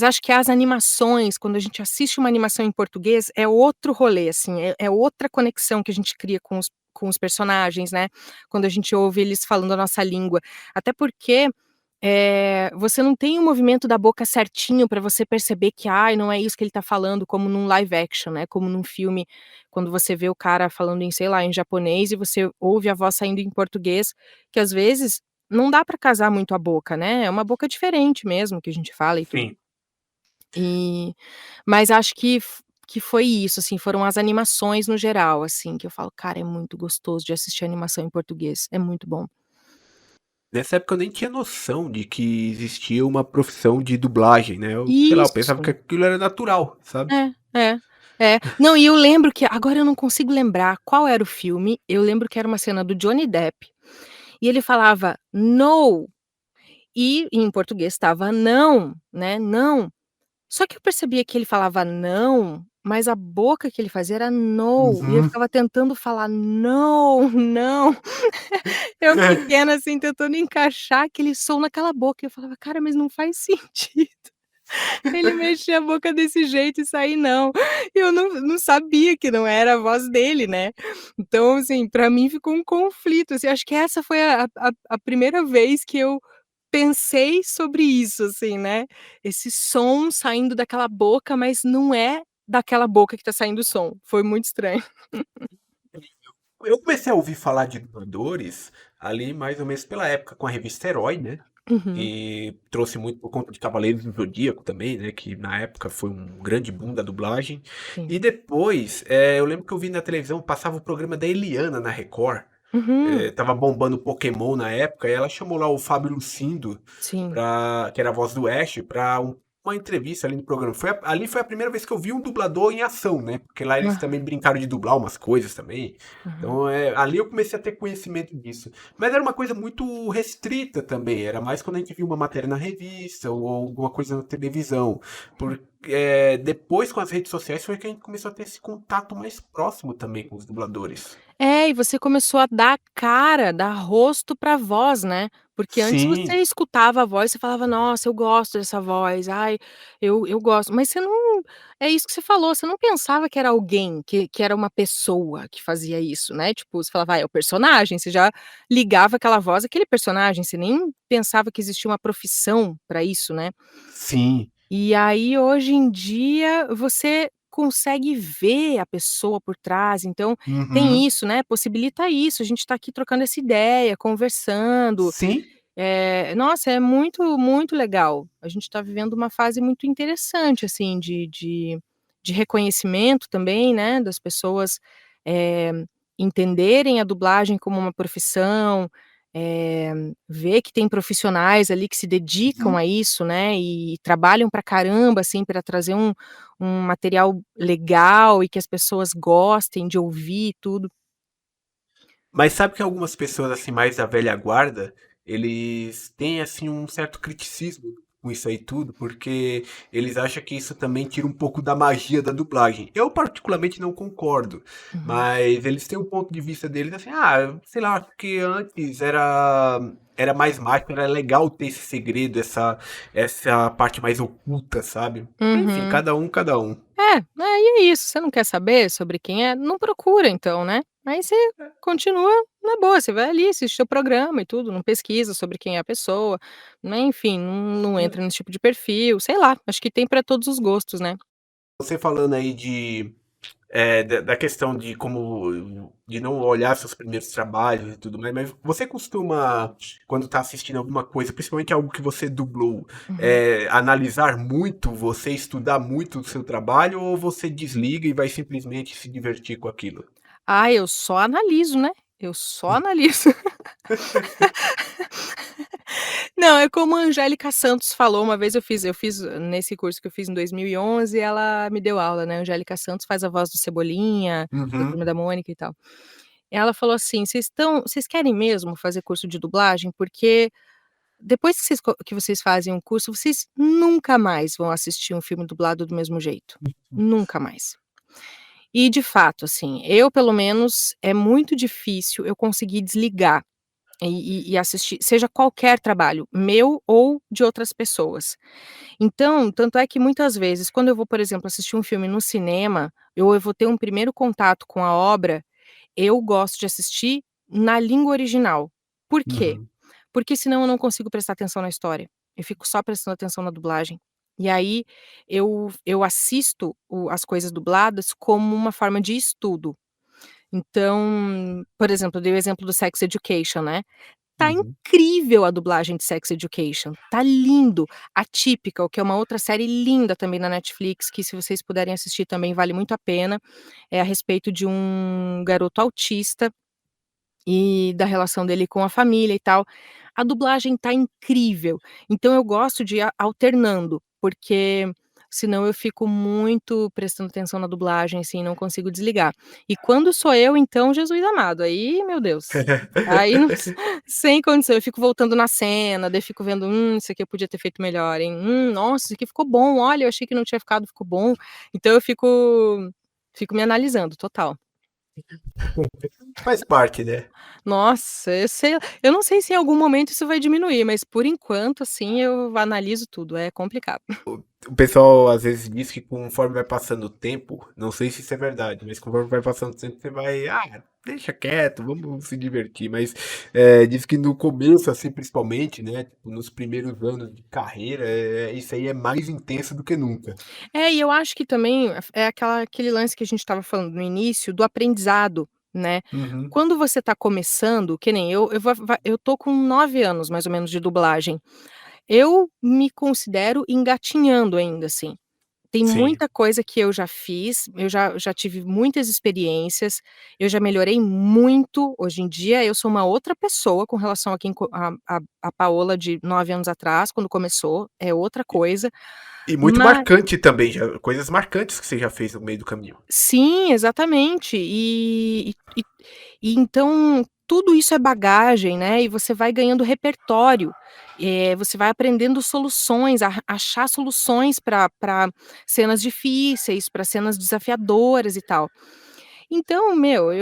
acho que as animações, quando a gente assiste uma animação em português, é outro rolê, assim, é outra conexão que a gente cria com os personagens, né, quando a gente ouve eles falando a nossa língua. Até porque, você não tem o movimento da boca certinho pra você perceber que, ai, não é isso que ele tá falando, como num live action, né, como num filme, quando você vê o cara falando em, sei lá, em japonês e você ouve a voz saindo em português, que às vezes não dá pra casar muito a boca, né, é uma boca diferente mesmo que a gente fala e tudo. Sim. E mas acho que foi isso, assim, foram as animações no geral, assim, que eu falo: "Cara, é muito gostoso de assistir animação em português, é muito bom". Nessa época eu nem tinha noção de que existia uma profissão de dublagem, né? Eu, sei lá, eu pensava que Isso. aquilo era natural, sabe? É, é, é. Não, e eu lembro que agora eu não consigo lembrar qual era o filme, eu lembro que era uma cena do Johnny Depp, e ele falava "No", e em português estava "não", né, "não". Só que eu percebia que ele falava "não", mas a boca que ele fazia era "no", e eu Uhum. ficava tentando falar "não, não", eu pequena, assim, tentando encaixar aquele som naquela boca, e eu falava: "Cara, mas não faz sentido, ele mexer a boca desse jeito e sair "não", e eu não sabia que não era a voz dele, né. Então, assim, pra mim ficou um conflito, assim, acho que essa foi a primeira vez que eu pensei sobre isso, assim, né, esse som saindo daquela boca, mas não é daquela boca que tá saindo o som, foi muito estranho. Eu comecei a ouvir falar de dubladores ali mais ou menos pela época com a revista Herói, né? Uhum. e trouxe muito por conta de Cavaleiros do Zodíaco também, né, que na época foi um grande boom da dublagem. Sim. E depois, eu lembro que eu vi na televisão, passava o programa da Eliana na Record, Uhum. tava bombando Pokémon na época, e ela chamou lá o Fábio Lucindo, Sim. que era a voz do Ash, pra uma entrevista ali no programa. Ali foi a primeira vez que eu vi um dublador em ação, né? Porque lá eles Ah, também brincaram de dublar umas coisas também. aham. Então, ali eu comecei a ter conhecimento disso. Mas era uma coisa muito restrita também. Era mais quando a gente via uma matéria na revista ou alguma coisa na televisão. Porque depois com as redes sociais foi que a gente começou a ter esse contato mais próximo também com os dubladores. É, e você começou a dar cara, dar rosto pra voz, né, porque antes você Sim, escutava a voz, você falava: "Nossa, eu gosto dessa voz, ai, eu gosto", mas você não é isso que você falou, você não pensava que era alguém, que era uma pessoa que fazia isso, né, tipo, você falava: "Ah, é o personagem", você já ligava aquela voz àquele personagem, você nem pensava que existia uma profissão pra isso, né. sim. E aí, hoje em dia, você consegue ver a pessoa por trás, então tem Uhum. isso, né, possibilita isso, a gente tá aqui trocando essa ideia, conversando, Sim. nossa, é muito, muito legal. A gente tá vivendo uma fase muito interessante, assim, de reconhecimento também, né, das pessoas, eh, entenderem a dublagem como uma profissão, eh, ver que tem profissionais ali que se dedicam Uhum. a isso, né, e trabalham pra caramba, assim, pra trazer um material legal e que as pessoas gostem de ouvir e tudo. Mas sabe que algumas pessoas, assim, mais da velha guarda, eles têm, assim, um certo criticismo com isso aí tudo, porque eles acham que isso também tira um pouco da magia da dublagem. Eu particularmente não concordo, Uhum. mas eles têm um ponto de vista deles assim, sei lá, acho que antes era mais mágico, era legal ter esse segredo, essa parte mais oculta, sabe? Enfim, Uhum. cada um, cada um. E é isso, você não quer saber sobre quem é, não procura então, né. Aí você continua na boa, você vai ali, assiste o programa e tudo, não pesquisa sobre quem é a pessoa, né, enfim, não entra nesse tipo de perfil, sei lá, acho que tem pra todos os gostos, né. Você falando aí da questão de não olhar seus primeiros trabalhos e tudo mais, mas você costuma, quando tá assistindo alguma coisa, principalmente algo que você dublou, Uhum. analisar muito, você estudar muito o seu trabalho, ou você desliga e vai simplesmente se divertir com aquilo? Ah, eu só analiso, né, eu só analiso. Não, é como a Angélica Santos falou, uma vez eu fiz nesse curso que eu fiz em 2011, ela me deu aula, né, Angélica Santos faz a voz do Cebolinha, da Uhum. Turma da Mônica e tal. Ela falou assim: "Vocês querem mesmo fazer curso de dublagem? Porque depois que vocês fazem um curso, vocês nunca mais vão assistir um filme dublado do mesmo jeito, nunca mais". E de fato, assim, eu pelo menos, é muito difícil eu conseguir desligar e assistir, seja qualquer trabalho, meu ou de outras pessoas. Então, tanto é que muitas vezes quando eu vou, por exemplo, assistir um filme no cinema, eu vou ter um primeiro contato com a obra, eu gosto de assistir na língua original. Por quê? Uhum. Porque senão eu não consigo prestar atenção na história. Eu fico só prestando atenção na dublagem. E aí eu assisto as coisas dubladas como uma forma de estudo. Então, por exemplo, eu dei o exemplo do Sex Education, né. Tá Uhum. incrível a dublagem de Sex Education, tá lindo. Atypical, que é uma outra série linda também na Netflix, que se vocês puderem assistir também vale muito a pena, é a respeito de um garoto autista e da relação dele com a família e tal. A dublagem tá incrível, então eu gosto de ir alternando, porque senão eu fico muito prestando atenção na dublagem, assim, não consigo desligar. E quando sou eu, então, Jesus amado, aí, meu Deus, aí não sem condição, eu fico voltando na cena, daí eu fico vendo: isso aqui eu podia ter feito melhor, hein. Nossa, isso aqui ficou bom, olha, eu achei que não tinha ficado, ficou bom". Então eu fico me analisando, total. Faz parte, né? Nossa, eu não sei se em algum momento isso vai diminuir, mas por enquanto, assim, eu analiso tudo, é complicado. O pessoal às vezes diz que conforme vai passando o tempo, não sei se isso é verdade, mas conforme vai passando o tempo, você vai, deixa quieto, vamos se divertir. Mas diz que no começo, assim, principalmente, né, tipo, nos primeiros anos de carreira, isso aí é mais intenso do que nunca. É, e eu acho que também é aquele lance que a gente estava falando no início do aprendizado. né. Uhum. Quando você tá começando, que nem eu tô com 9 anos mais ou menos de dublagem. Eu me considero engatinhando ainda, assim. Tem Sim. muita coisa que eu já fiz, eu já tive muitas experiências, eu já melhorei muito. Hoje em dia eu sou uma outra pessoa com relação a quem a Paola de 9 anos atrás, quando começou, é outra coisa, E muito mas marcante também, já coisas marcantes que você já fez no meio do caminho. sim, exatamente. E então tudo isso é bagagem, né, e você vai ganhando repertório, você vai aprendendo soluções, a achar soluções para cenas difíceis, para cenas desafiadoras e tal. Então, meu,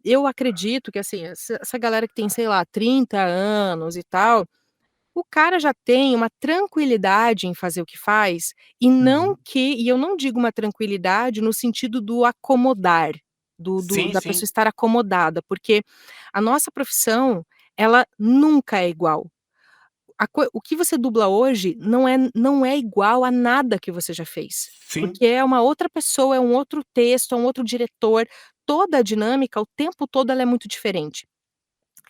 eu acredito que, assim, essa galera que tem, sei lá, 30 anos e tal, o cara já tem uma tranquilidade em fazer o que faz, Uhum. e eu não digo uma tranquilidade no sentido do acomodar, do Sim, da pessoa sim. estar acomodada, porque a nossa profissão, ela nunca é igual. O que você dubla hoje não é igual a nada que você já fez, Sim. porque é uma outra pessoa, é um outro texto, é um outro diretor, toda a dinâmica, o tempo todo, ela é muito diferente.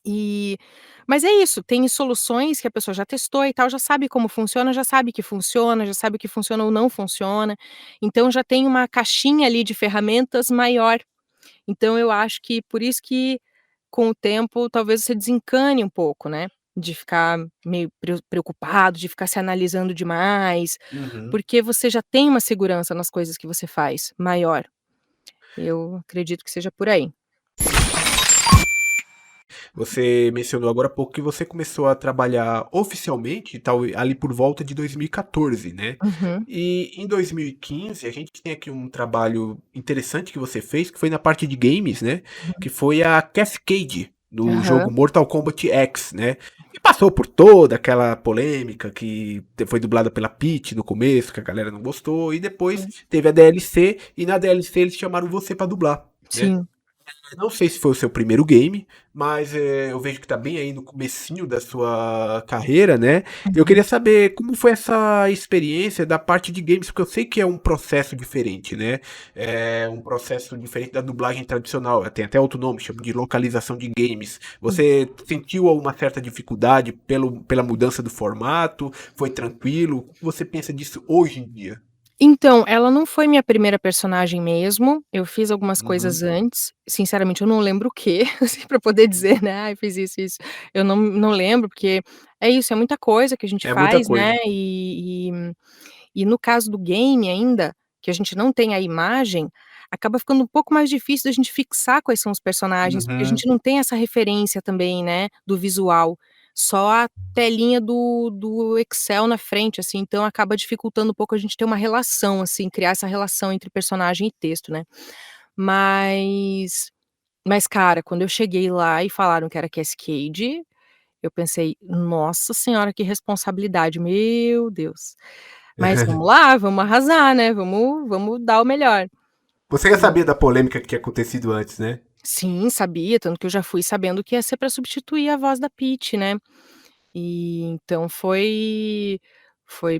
E mas é isso, tem soluções que a pessoa já testou e tal, já sabe como funciona, já sabe que funciona, já sabe o que funciona ou não funciona, então já tem uma caixinha ali de ferramentas maior. Então eu acho que por isso que, com o tempo, talvez você desencane um pouco, né, de ficar meio preocupado, de ficar se analisando demais, Uhum. porque você já tem uma segurança nas coisas que você faz, maior. Eu acredito que seja por aí. Você mencionou agora há pouco que você começou a trabalhar oficialmente, tal, ali por volta de 2014, né? Uhum, E em 2015 a gente tem aqui um trabalho interessante que você fez, que foi na parte de games, né? Que foi a Cascade do jogo aham, Mortal Kombat X, né? E passou por toda aquela polêmica que foi dublada pela Peach no começo, que a galera não gostou, e depois sim, teve a DLC, e na DLC eles chamaram você pra dublar, né? sim. Não sei se foi o seu primeiro game, mas eu vejo que tá bem aí no comecinho da sua carreira, né? Eu Uhum. queria saber como foi essa experiência da parte de games, porque eu sei que é um processo diferente, né? É um processo diferente da dublagem tradicional. Tem até outro nome, chama de localização de games. Você sentiu alguma certa dificuldade pela mudança do formato? Foi tranquilo? O que você pensa disso hoje em dia? Então, ela não foi minha primeira personagem mesmo, eu fiz algumas coisas Uhum. antes, sinceramente eu não lembro o quê, assim, pra poder dizer, né: "Ai, fiz isso, isso". Eu não lembro, porque é isso, é muita coisa que a gente É muita faz, né, coisa. e no caso do game ainda, que a gente não tem a imagem, acaba ficando um pouco mais difícil da gente fixar quais são os personagens, porque a Uhum. gente não tem essa referência também, né, do visual, só a telinha do Excel na frente, assim, então acaba dificultando um pouco a gente ter uma relação, assim, criar essa relação entre personagem e texto, né. Mas cara, quando eu cheguei lá e falaram que era Cascade, eu pensei: "Nossa senhora, que responsabilidade, meu Deus". Mas vamos lá, vamos arrasar, né, vamos dar o melhor. Você já sabia da polêmica que tinha acontecido antes, né? Sim, sabia, tanto que eu já fui sabendo que ia ser pra substituir a voz da Pitty, né. E então foi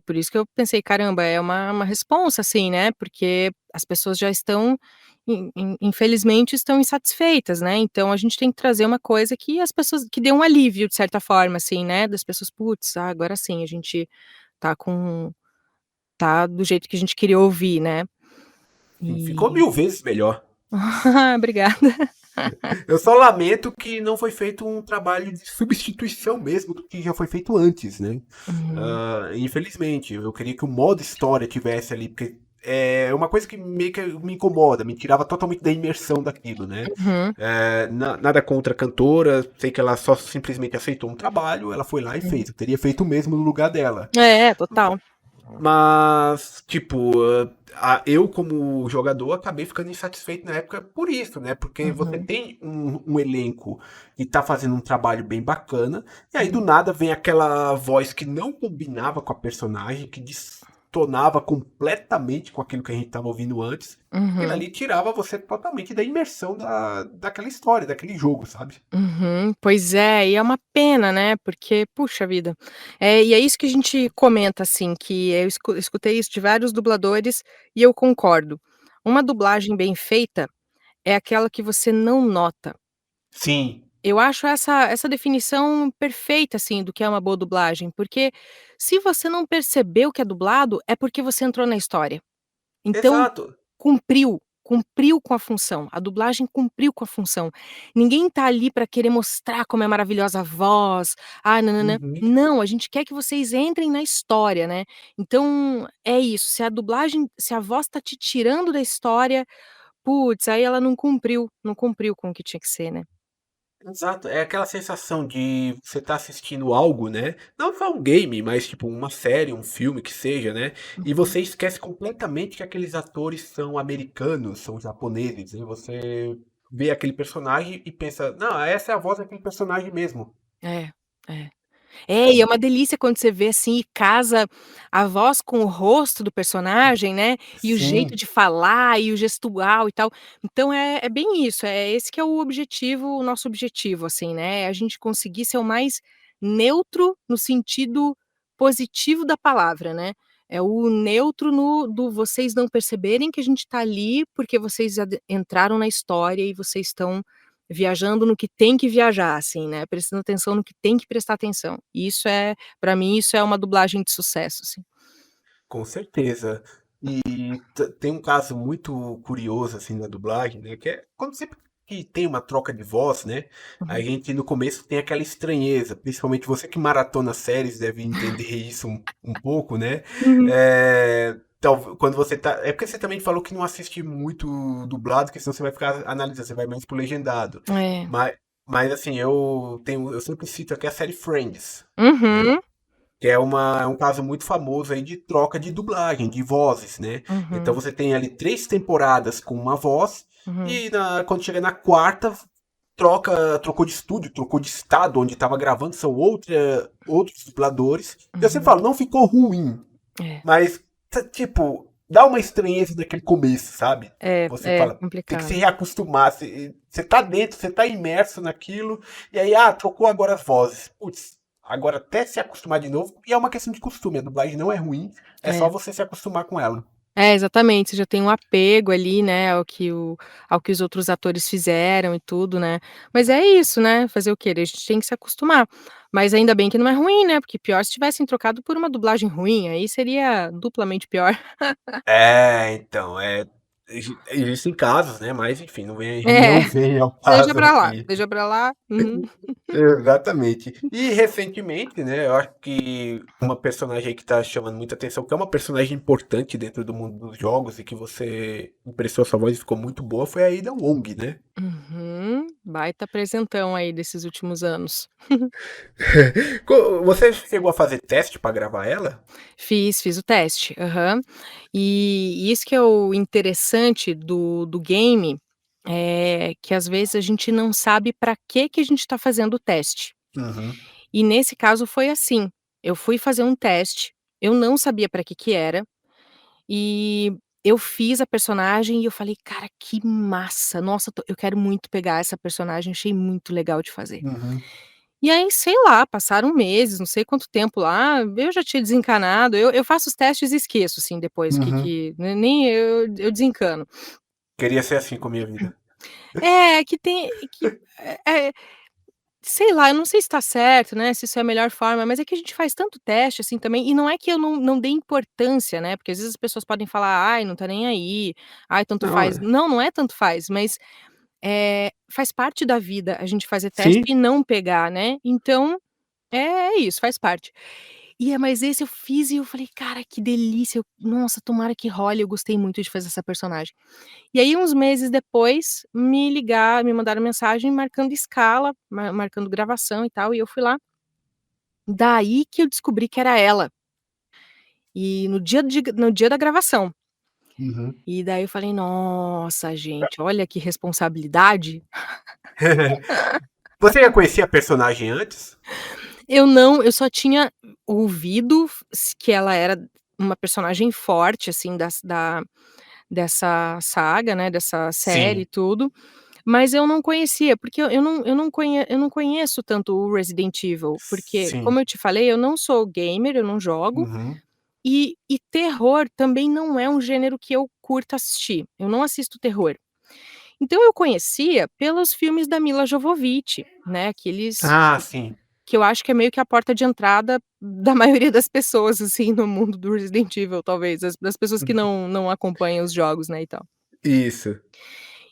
por isso que eu pensei: "Caramba, é uma responsa, assim, né", porque as pessoas já estão infelizmente estão insatisfeitas, né, então a gente tem que trazer uma coisa que as pessoas que dê um alívio de certa forma, assim, né, das pessoas: "Putz, agora sim a gente tá com tá do jeito que a gente queria ouvir", né. Ficou E 1000 vezes melhor. obrigada. Eu só lamento que não foi feito um trabalho de substituição mesmo do que já foi feito antes, né? Uhum, Infelizmente, eu queria que o modo história tivesse ali, porque é uma coisa que meio que me incomoda, me tirava totalmente da imersão daquilo, né? uhum, Nada contra a cantora, sei que ela só simplesmente aceitou um trabalho, ela foi lá e uhum. fez. Eu teria feito o mesmo no lugar dela. É, total. Mas, tipo, eu como jogador acabei ficando insatisfeito na época por isso, né? Porque você Uhum, tem um elenco que tá fazendo um trabalho bem bacana, e aí do uhum, nada vem aquela voz que não combinava com a personagem, que destoava completamente com aquilo que a gente tava ouvindo antes. Aquilo uhum. ali tirava você totalmente da imersão daquela história, daquele jogo, sabe? Uhum. Pois é, e é uma pena, né, porque, puxa vida, e é isso que a gente comenta, assim, que eu escutei isso de vários dubladores e eu concordo. Uma dublagem bem feita, é aquela que você não nota. Sim, Eu acho essa definição perfeita, assim, do que é uma boa dublagem, porque se você não percebeu que é dublado, é porque você entrou na história. Então, exato. cumpriu com a função, a dublagem cumpriu com a função. Ninguém tá ali pra querer mostrar como é maravilhosa a voz, ah, nã-nã-nã. Uhum. Não, a gente quer que vocês entrem na história, né. Então, é isso, se a voz tá te tirando da história, putz, aí ela não cumpriu com o que tinha que ser, né. Exato, é aquela sensação de você estar assistindo algo, né, não só um game, mas tipo uma série, um filme que seja, né, e Uhum. você esquece completamente que aqueles atores são americanos, são japoneses, e você vê aquele personagem e pensa: "Não, essa é a voz daquele personagem mesmo". É, é. É, e é uma delícia quando você vê, assim, e casa a voz com o rosto do personagem, né, e o jeito Sim, de falar, e o gestual e tal. Então é bem isso, é esse que é o objetivo, o nosso objetivo, assim, né, é a gente conseguir ser o mais neutro no sentido positivo da palavra, né. É o neutro no do vocês não perceberem que a gente tá ali, porque vocês entraram na história e vocês estão viajando no que tem que viajar, assim, né, prestando atenção no que tem que prestar atenção. E isso é pra mim isso é uma dublagem de sucesso, assim. com certeza. E tem um caso muito curioso assim na dublagem, né? Que é quando sempre que tem uma troca de voz, né? A Uhum. gente no começo tem aquela estranheza, principalmente você que maratona séries deve entender isso um pouco, né? Uhum. Quando você tá. É porque você também falou que não assiste muito dublado, porque senão você vai ficar analisando, você vai mais pro legendado. É. Mas, mas assim, eu sempre cito aqui a série Friends, né? Uhum, Que é um caso muito famoso aí de troca de dublagem, de vozes, né? Então uhum, você tem ali 3 temporadas com uma voz, uhum, e quando chega na quarta, trocou de estúdio, trocou de estado onde estava gravando, são outros dubladores. Eu sempre uhum. falo, não ficou ruim, É, mas, tipo, dá uma estranheza naquele começo, sabe? Você é fala, tem que se complicado. reacostumar. Você tá dentro, você tá imerso naquilo, e aí, trocou agora as vozes. Putz, agora até se acostumar de novo, e é uma questão de costume, a dublagem não é ruim, é É. só você se acostumar com ela. É, exatamente, você já tem um apego ali, né, ao que os outros atores fizeram e tudo, né. Mas é isso, né, fazer o quê? A gente tem que se acostumar. Mas ainda bem que não é ruim, né, porque pior se tivessem trocado por uma dublagem ruim, aí seria duplamente pior. Então, existem casos, né? Mas enfim, É, não vem ao caso aqui. deixa pra lá. Uhum. Exatamente. E recentemente, né, eu acho que uma personagem aí que tá chamando muita atenção, que é uma personagem importante dentro do mundo dos jogos e que você emprestou sua voz e ficou muito boa, foi a Ada Wong, né? Uhum. Baita presentão aí desses últimos anos. Você chegou a fazer teste pra gravar ela? Fiz o teste, aham. E isso que é o interessante do game, é que às vezes a gente não sabe para que a gente tá fazendo o teste. Uhum, E nesse caso foi assim, eu fui fazer um teste, eu não sabia para que era, e eu fiz a personagem e eu falei: "Cara, que massa, nossa, eu quero muito pegar essa personagem, achei muito legal de fazer". uhum, E aí, sei lá, passaram meses, não sei quanto tempo lá, eu já tinha desencanado, eu faço os testes e esqueço, assim, depois uhum. que nem eu desencano. Queria ser assim com a minha vida. É, que tem que sei lá, eu não sei se tá certo, né, se isso é a melhor forma, mas é que a gente faz tanto teste, assim, também, e não é que eu não dei importância, né, porque às vezes as pessoas podem falar: "Ai, não tá nem aí. Ai, tanto Não, faz". Não, não é tanto faz, mas, faz parte da vida a gente fazer teste sim, e não pegar, né, então é isso, faz parte. Mas esse eu fiz e eu falei: "Cara, que delícia, nossa, tomara que role", eu gostei muito de fazer essa personagem. E aí uns meses depois, me mandaram mensagem marcando escala, marcando gravação e tal, e eu fui lá. Daí que eu descobri que era ela, e no dia da gravação. uhum. E daí eu falei: "Nossa gente, olha que responsabilidade". Você já conhecia a personagem antes? Eu só tinha ouvido que ela era uma personagem forte, assim, dessa saga, né, dessa série e Sim, tudo, mas eu não conhecia, porque eu não conheço tanto o Resident Evil, porque, sim. como eu te falei, eu não sou gamer, eu não jogo, Uhum. e terror também não é um gênero que eu curto assistir, eu não assisto terror. Então eu conhecia pelos filmes da Mila Jovovich, né, aqueles Ah, sim. que eu acho que é meio que a porta de entrada da maioria das pessoas, assim, no mundo do Resident Evil, talvez, das pessoas que não acompanham os jogos, né, e tal. Isso.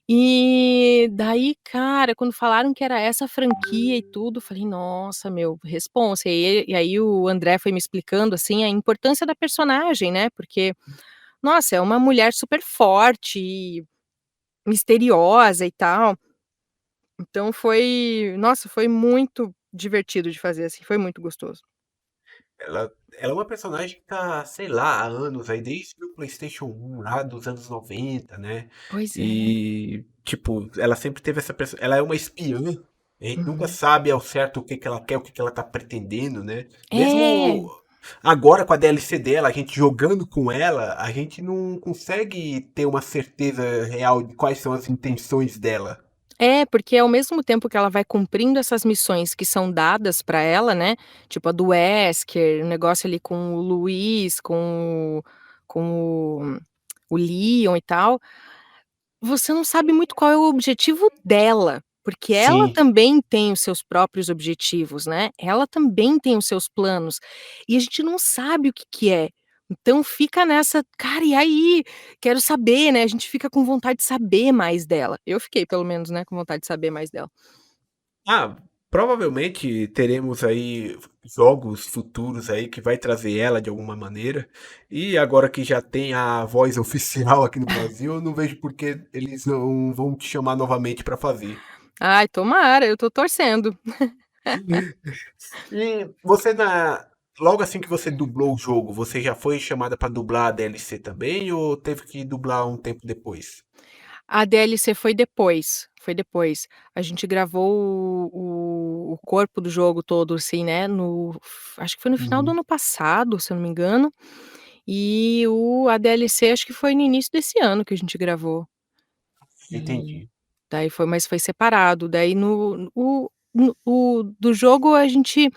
E daí, cara, quando falaram que era essa franquia e tudo, eu falei: "Nossa, meu, responsa". E aí o André foi me explicando, assim, a importância da personagem, né, porque, nossa, é uma mulher super forte e misteriosa e tal. Então foi nossa, foi muito divertido de fazer, assim, foi muito gostoso. Ela é uma personagem que tá, sei lá, há anos aí, desde o PlayStation 1, lá dos anos 90, né? Pois é. E, tipo, ela sempre teve essa pessoa. Ela é uma espiã. A gente nunca Uhum. sabe ao certo o que que ela quer, o que que ela tá pretendendo, né? É. Mesmo agora com a DLC dela, a gente jogando com ela, a gente não consegue ter uma certeza real de quais são as intenções dela. É, porque ao mesmo tempo que ela vai cumprindo essas missões que são dadas pra ela, né, tipo a do Wesker, o negócio ali com o Luiz, com o Leon e tal, você não sabe muito qual é o objetivo dela, porque ela Sim. também tem os seus próprios objetivos, né, ela também tem os seus planos, e a gente não sabe o que que é. Então fica nessa: "Cara, e aí? Quero saber", né, a gente fica com vontade de saber mais dela. Eu fiquei pelo menos, né, com vontade de saber mais dela. Ah, provavelmente teremos aí jogos futuros aí que vai trazer ela de alguma maneira. E agora que já tem a voz oficial aqui no Brasil, eu não vejo por que eles não vão te chamar novamente para fazer. Ai, tomara, eu tô torcendo. E você logo assim que você dublou o jogo, você já foi chamada para dublar a DLC também ou teve que dublar um tempo depois? A DLC foi depois, foi depois. A gente gravou o corpo do jogo todo, assim, né, acho que foi no final do Uhum, ano passado, se eu não me engano, e a DLC acho que foi no início desse ano que a gente gravou. E entendi. daí foi separado, daí o do jogo a gente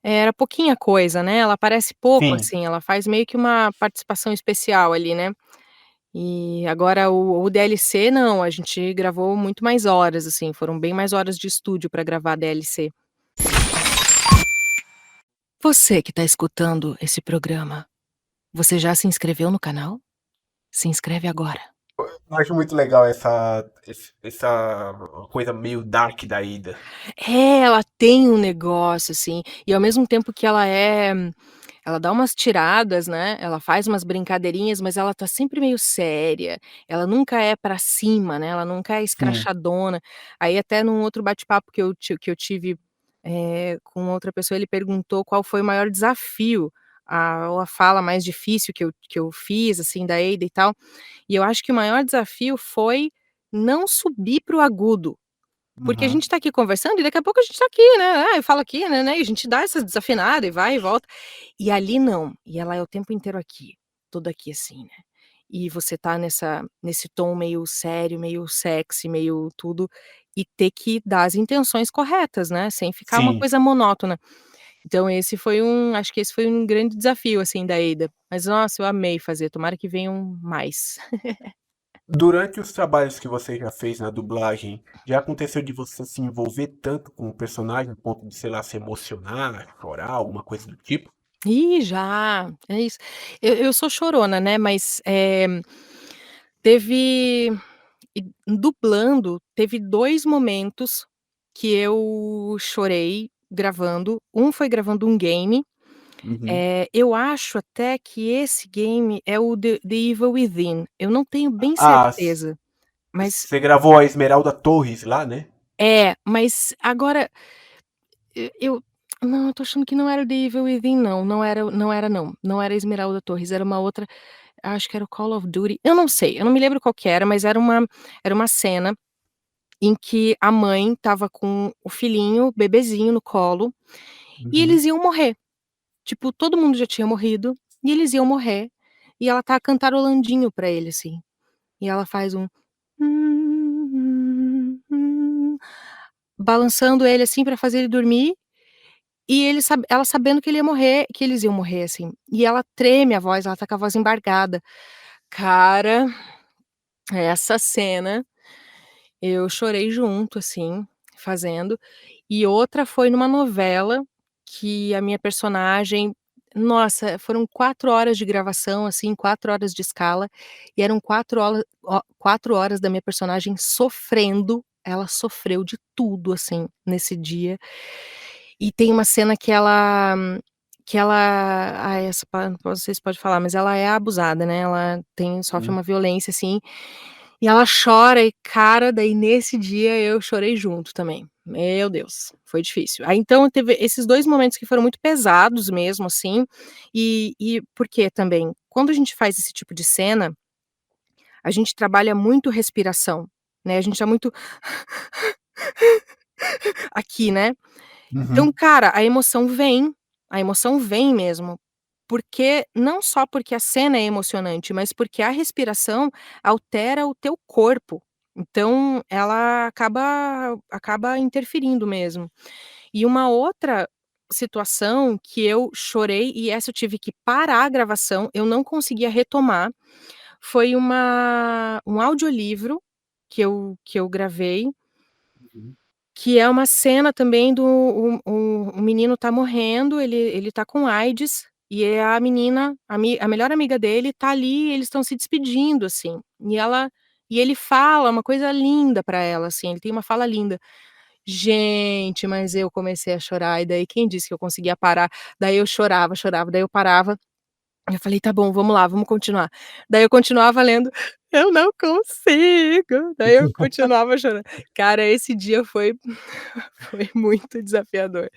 era pouquinha coisa, né, ela aparece pouco, Sim. assim, ela faz meio que uma participação especial ali, né. E agora o DLC não, a gente gravou muito mais horas, assim, foram bem mais horas de estúdio pra gravar a DLC. Você que tá escutando esse programa, você já se inscreveu no canal? Se inscreve agora. Eu acho muito legal essa coisa meio dark da Ida. É, ela tem um negócio, assim, e ao mesmo tempo que ela dá umas tiradas, né, ela faz umas brincadeirinhas, mas ela tá sempre meio séria, ela nunca é pra cima, né, ela nunca é Sim. escrachadona. Aí até num outro bate-papo que eu tive, com outra pessoa, ele perguntou qual foi o maior desafio, ou a fala mais difícil que eu fiz, assim, da Ada e tal, e eu acho que o maior desafio foi não subir para o agudo. Porque a Uhum. gente tá aqui conversando e daqui a pouco a gente tá aqui, né, eu falo aqui, né, e a gente dá essas desafinadas e vai e volta. E ali não, e ela é o tempo inteiro aqui, toda aqui assim, né. E você tá nesse tom meio sério, meio sexy, meio tudo, e ter que dar as intenções corretas, né, sem ficar uma Sim. coisa monótona. Então acho que esse foi um grande desafio, assim, da Ada. Mas nossa, eu amei fazer, tomara que venham mais. Durante os trabalhos que você já fez na dublagem, já aconteceu de você se envolver tanto com o personagem, a ponto de, sei lá, se emocionar, chorar, alguma coisa do tipo? Ih, já, é isso. Eu sou chorona, né, mas, teve dublando, teve 2 momentos que eu chorei gravando. Um foi gravando um game, Uhum. eu acho até que esse game é o The Evil Within, eu não tenho bem Ah, certeza, mas você gravou a Esmeralda Torres lá, né? mas agora eu não, eu tô achando que não era o The Evil Within não, não era Esmeralda Torres, era uma outra, acho que era o Call of Duty, eu não sei, eu não me lembro qual que era, mas era uma cena em que a mãe estava com o filhinho, bebezinho no colo, e Uhum. eles iam morrer. Tipo, todo mundo já tinha morrido, e eles iam morrer, e ela tá cantarolandinho pra ele, assim. E ela faz um balançando ele, assim, pra fazer ele dormir, e ela sabendo que ele ia morrer, que eles iam morrer, assim. E ela treme a voz, ela tá com a voz embargada. Cara, essa cena, eu chorei junto, assim, fazendo. E outra foi numa novela que a minha personagem nossa, foram 4 horas de gravação, assim, 4 horas de escala, e eram 4 horas da minha personagem sofrendo, ela sofreu de tudo, assim, nesse dia. E tem uma cena que ela ai, essa pa não sei se pode falar, mas ela é abusada, né, ela sofre Uhum. uma violência, assim, e ela chora e, cara, daí nesse dia eu chorei junto também. Meu Deus, foi difícil. Aí então teve esses 2 momentos que foram muito pesados mesmo, assim, e porque também, quando a gente faz esse tipo de cena, a gente trabalha muito respiração, né, a gente tá muito aqui, né. Então, Uhum. cara, a emoção vem mesmo, porque não só porque a cena é emocionante, mas porque a respiração altera o teu corpo, então ela acaba interferindo mesmo. E uma outra situação que eu chorei, e essa eu tive que parar a gravação, eu não conseguia retomar, foi um audiolivro que eu gravei, Uhum. que é uma cena também do o menino tá morrendo, ele tá com AIDS, e é a menina, a melhor amiga dele tá ali, eles estão se despedindo, assim, e ele fala uma coisa linda pra ela, assim, ele tem uma fala linda. Gente, mas eu comecei a chorar, e daí quem disse que eu conseguia parar? Daí eu chorava, chorava, daí eu parava, eu falei: "Tá bom, vamos lá, vamos continuar". Daí eu continuava lendo, "Eu não consigo", daí eu continuava chorando. Cara, esse dia foi foi muito desafiador.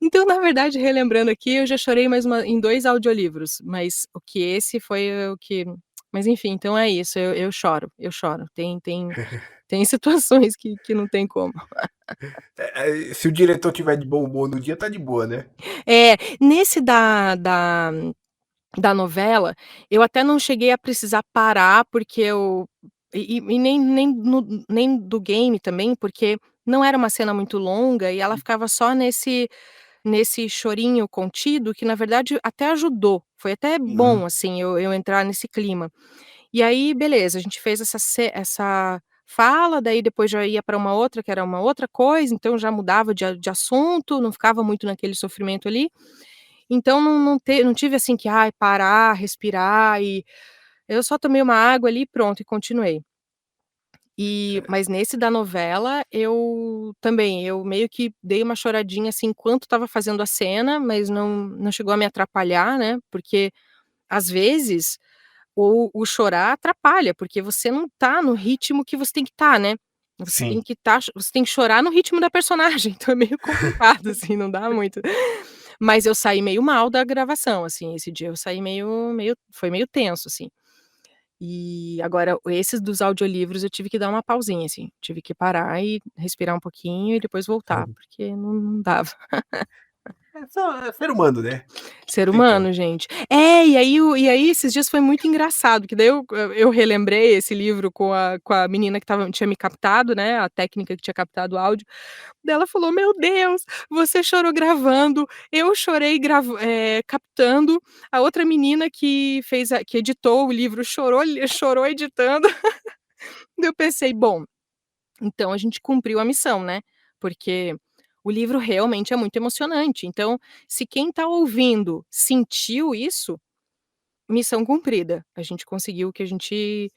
Então, na verdade, relembrando aqui, eu já chorei mais em 2 audiolivros, mas o que esse foi o que mas enfim, então é isso, eu choro, eu choro. Tem situações que não tem como. Se o diretor tiver de bom humor no dia, tá de boa, né? É, nesse da novela, eu até não cheguei a precisar parar, porque eu e nem do game também, porque não era uma cena muito longa e ela ficava só nesse chorinho contido, que na verdade até ajudou, foi até Uhum. bom, assim, eu entrar nesse clima. E aí beleza, a gente fez essa fala, daí depois já ia para uma outra, que era uma outra coisa, então já mudava de assunto, não ficava muito naquele sofrimento ali. Então não tive assim que, ai, parar, respirar e eu só tomei uma água ali e pronto, e continuei. Mas nesse da novela, eu meio que dei uma choradinha, assim, enquanto estava fazendo a cena, mas não chegou a me atrapalhar, né, porque às vezes o chorar atrapalha, porque você não tá no ritmo que você tem que estar, né. Sim. Você tem que chorar no ritmo da personagem, então é meio complicado, assim, não dá muito. Mas eu saí meio mal da gravação, assim, esse dia eu saí meio foi meio tenso, assim. E agora esses dos audiolivros eu tive que dar uma pausinha, assim, tive que parar e respirar um pouquinho e depois voltar, porque não dava. É ser humano, né? Ser Tem como. humano, gente. É, e aí esses dias foi muito engraçado, que daí eu relembrei esse livro com a menina que tinha me captado, né, a técnica que tinha captado o áudio, daí ela falou: "Meu Deus, você chorou gravando, eu chorei captando, a outra menina que editou o livro chorou editando". Daí eu pensei: "Bom, então a gente cumpriu a missão, né, porque o livro realmente é muito emocionante, então, se quem tá ouvindo sentiu isso, missão cumprida, a gente conseguiu o que a gente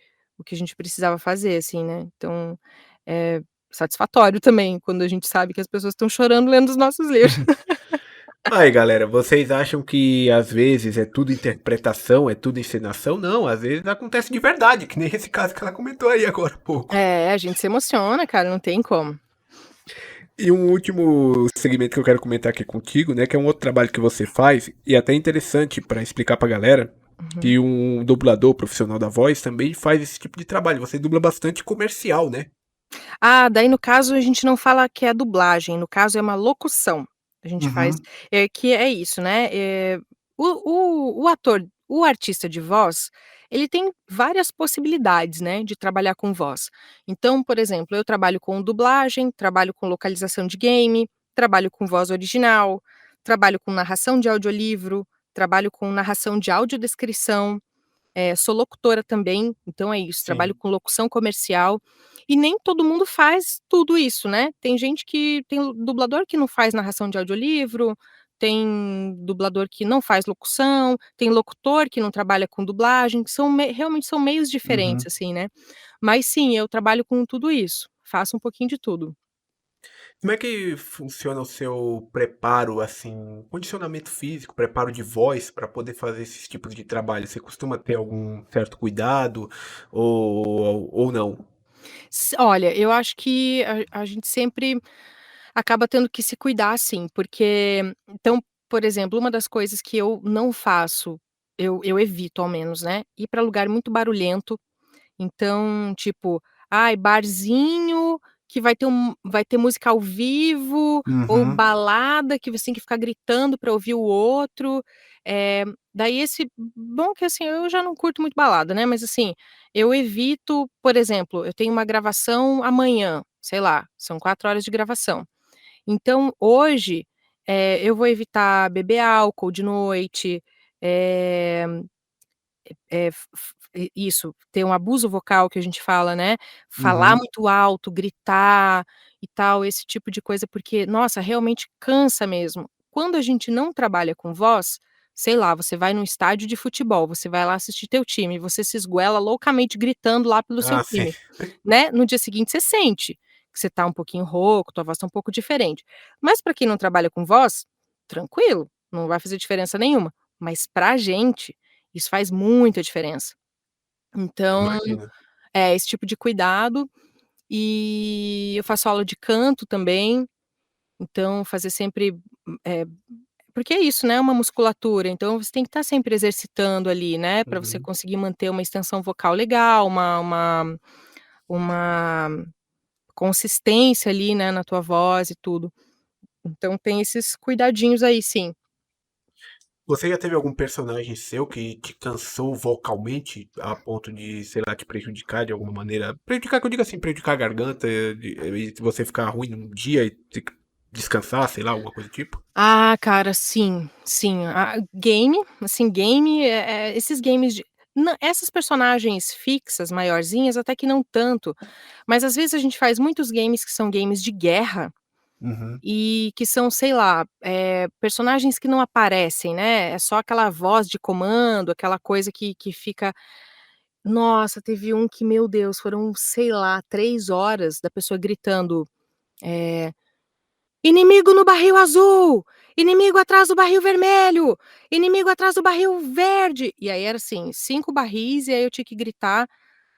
precisava fazer, assim, né, então, é satisfatório também, quando a gente sabe que as pessoas estão chorando lendo os nossos livros. Aí, galera, vocês acham que às vezes é tudo interpretação, é tudo encenação? Não, às vezes acontece de verdade, que nem esse caso que ela comentou aí agora há pouco. É, a gente se emociona, cara, não tem como. E um último segmento que eu quero comentar aqui contigo, né, que é um outro trabalho que você faz, e até interessante para explicar pra galera, Uhum. que um dublador profissional da voz também faz esse tipo de trabalho. Você dubla bastante comercial, né? Ah, daí no caso a gente não fala que é dublagem, no caso é uma locução. A gente faz Uhum. que é isso, né, o ator, o artista de voz, ele tem várias possibilidades, né, de trabalhar com voz. Então, por exemplo, eu trabalho com dublagem, trabalho com localização de game, trabalho com voz original, trabalho com narração de audiolivro, trabalho com narração de audiodescrição, sou locutora também, então é isso, trabalho Sim. com locução comercial. E nem todo mundo faz tudo isso, né. Tem gente que tem dublador que não faz narração de audiolivro, tem dublador que não faz locução, tem locutor que não trabalha com dublagem, que são realmente são meios diferentes, Uhum. assim, né. Mas sim, eu trabalho com tudo isso, faço um pouquinho de tudo. Como é que funciona o seu preparo, assim, condicionamento físico, preparo de voz para poder fazer esses tipos de trabalho? Você costuma ter algum certo cuidado ou não? Olha, eu acho que a gente sempre acaba tendo que se cuidar sim, porque então, por exemplo, uma das coisas que eu não faço, eu evito ao menos, né, ir para lugar muito barulhento. Então, tipo, ai, barzinho que vai ter música ao vivo, ou Uhum. balada que você tem que ficar gritando pra ouvir o outro. Daí esse bom que, assim, eu já não curto muito balada, né, mas, assim, eu evito, por exemplo, eu tenho uma gravação amanhã, sei lá, são 4 horas de gravação. Então hoje, eu vou evitar beber álcool de noite, eh isso, ter um abuso vocal que a gente fala, né, falar Uhum. muito alto, gritar e tal, esse tipo de coisa, porque, nossa, realmente cansa mesmo. Quando a gente não trabalha com voz, sei lá, você vai num estádio de futebol, você vai lá assistir teu time, você se esgoela loucamente gritando lá pelo seu Ah, sim. time, né, no dia seguinte você sente que você tá um pouquinho rouco, tua voz tá um pouco diferente. Mas pra quem não trabalha com voz, tranquilo, não vai fazer diferença nenhuma, mas pra gente isso faz muita diferença. Então, Imagino. esse tipo de cuidado, e eu faço aula de canto também, então fazer sempre, eh, porque é isso, né, uma musculatura, então você tem que estar sempre exercitando ali, né, para você Uhum. conseguir manter uma extensão vocal legal, uma consistência ali, né, na tua voz e tudo. Então tem esses cuidadinhos aí sim. Você já teve algum personagem seu que te cansou vocalmente a ponto de, sei lá, te prejudicar de alguma maneira? Prejudicar, que eu digo assim, prejudicar a garganta, e você ficar ruim num dia e ter que descansar, sei lá, alguma coisa do tipo? Ah, cara, sim, sim. Game, assim, game, esses games de essas personagens fixas, maiorzinhas, até que não tanto, mas às vezes a gente faz muitos games que são games de guerra, Uhum. e que são, sei lá, personagens que não aparecem, né, é só aquela voz de comando, aquela coisa que fica nossa, teve um que, meu Deus, foram, sei lá, 3 horas da pessoa gritando, eh "Inimigo no barril azul! Inimigo atrás do barril vermelho! Inimigo atrás do barril verde!" E aí era assim, 5 barris e aí eu tinha que gritar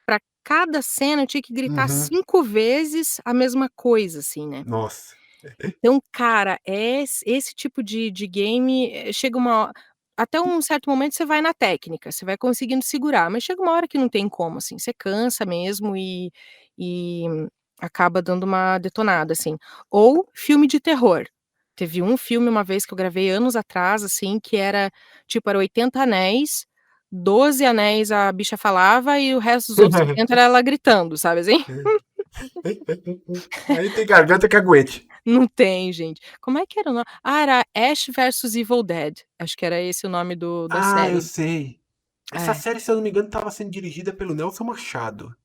pra cada cena eu tinha que gritar Uhum. 5 vezes a mesma coisa, assim, né. Nossa. Então, cara, esse tipo de game, chega uma até um certo momento você vai na técnica, você vai conseguindo segurar, mas chega uma hora que não tem como, assim, você cansa mesmo e acaba dando uma detonada, assim. Ou filme de terror. Teve um filme uma vez que eu gravei anos atrás, assim, que era, tipo, era 80 anéis, 12 anéis a bicha falava e o resto dos outros 80 era ela gritando, sabe assim? Aí tem garganta que aguente. Não tem, gente. Como é que era o nome? Ah, era Ash versus Evil Dead, acho que era esse o nome da Ah, eu série. sei. Essa É. série, se eu não me engano, estava sendo dirigida pelo Nelson Machado.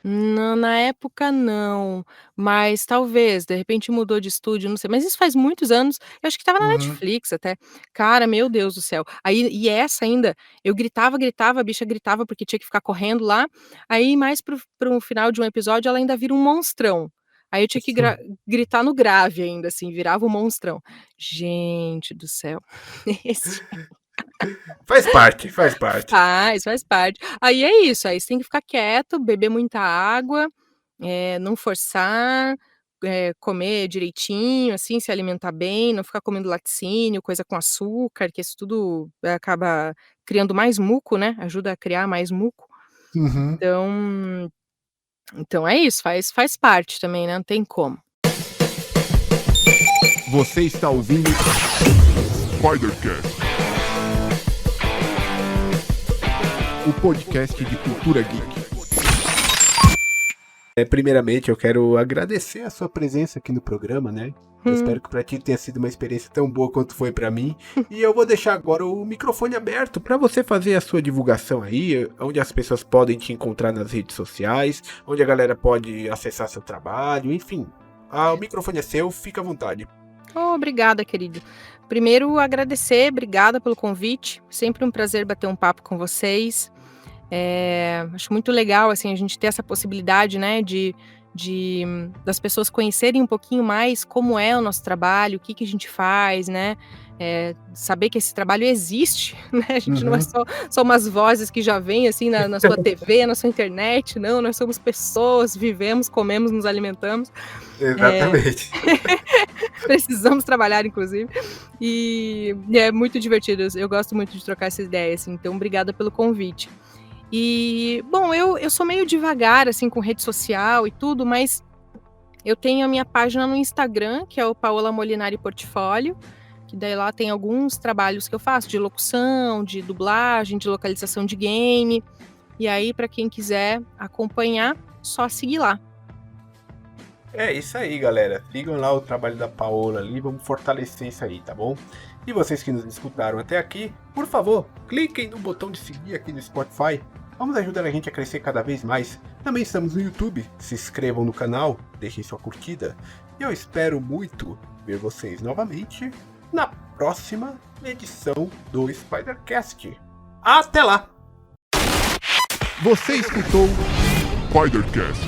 Não, na época não, mas talvez, de repente mudou de estúdio, não sei, mas isso faz muitos anos, eu acho que estava na Uhum. Netflix até. Cara, meu Deus do céu. Aí e essa ainda, eu gritava, gritava, a bicha gritava porque tinha que ficar correndo lá, aí mais para o final de um episódio ela ainda vira um monstrão. Aí eu tinha que gritar no grave ainda, assim, virava um monstrão. Gente do céu, esse Faz parte, faz parte. faz parte. Aí é isso, aí você tem que ficar quieto, beber muita água, não forçar, comer direitinho, assim, se alimentar bem, não ficar comendo laticínio, coisa com açúcar, que isso tudo, acaba criando mais muco, né, ajuda a criar mais muco. Uhum. Então é isso, faz parte também, né, não tem como. Você está ouvindo Spidercast, o podcast de cultura geek. Primeiramente, eu quero agradecer a sua presença aqui no programa, né? Eu espero que pra ti tenha sido uma experiência tão boa quanto foi pra mim. E eu vou deixar agora o microfone aberto pra você fazer a sua divulgação aí, onde as pessoas podem te encontrar nas redes sociais, onde a galera pode acessar seu trabalho, enfim. O microfone é seu, fica à vontade. Obrigada, querido. Primeiro, agradecer, obrigada pelo convite. Sempre um prazer bater um papo com vocês. Acho muito legal, assim, a gente ter essa possibilidade, né, das pessoas conhecerem um pouquinho mais como é o nosso trabalho, o que a gente faz, né, saber que esse trabalho existe, né, a gente não é só umas vozes que já vêm, assim, na sua TV, na sua internet, não, nós somos pessoas, vivemos, comemos, nos alimentamos. Exatamente. Precisamos trabalhar, inclusive, e é muito divertido, eu gosto muito de trocar essa ideia, assim, então obrigada pelo convite. E, bom, eu sou meio devagar, assim, com rede social e tudo, mas eu tenho a minha página no Instagram, que é o Paola Molinari Portfólio, que daí lá tem alguns trabalhos que eu faço, de locução, de dublagem, de localização de game, e aí, para quem quiser acompanhar, só seguir lá. É isso aí, galera. Sigam lá o trabalho da Paola ali, vamos fortalecer isso aí, tá bom? E vocês que nos escutaram até aqui, por favor, cliquem no botão de seguir aqui no Spotify. Vamos ajudar a gente a crescer cada vez mais. Também estamos no YouTube, se inscrevam no canal, deixem sua curtida. E eu espero muito ver vocês novamente na próxima edição do Spidercast. Até lá! Você escutou Spidercast.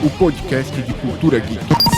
o podcast de cultura geek.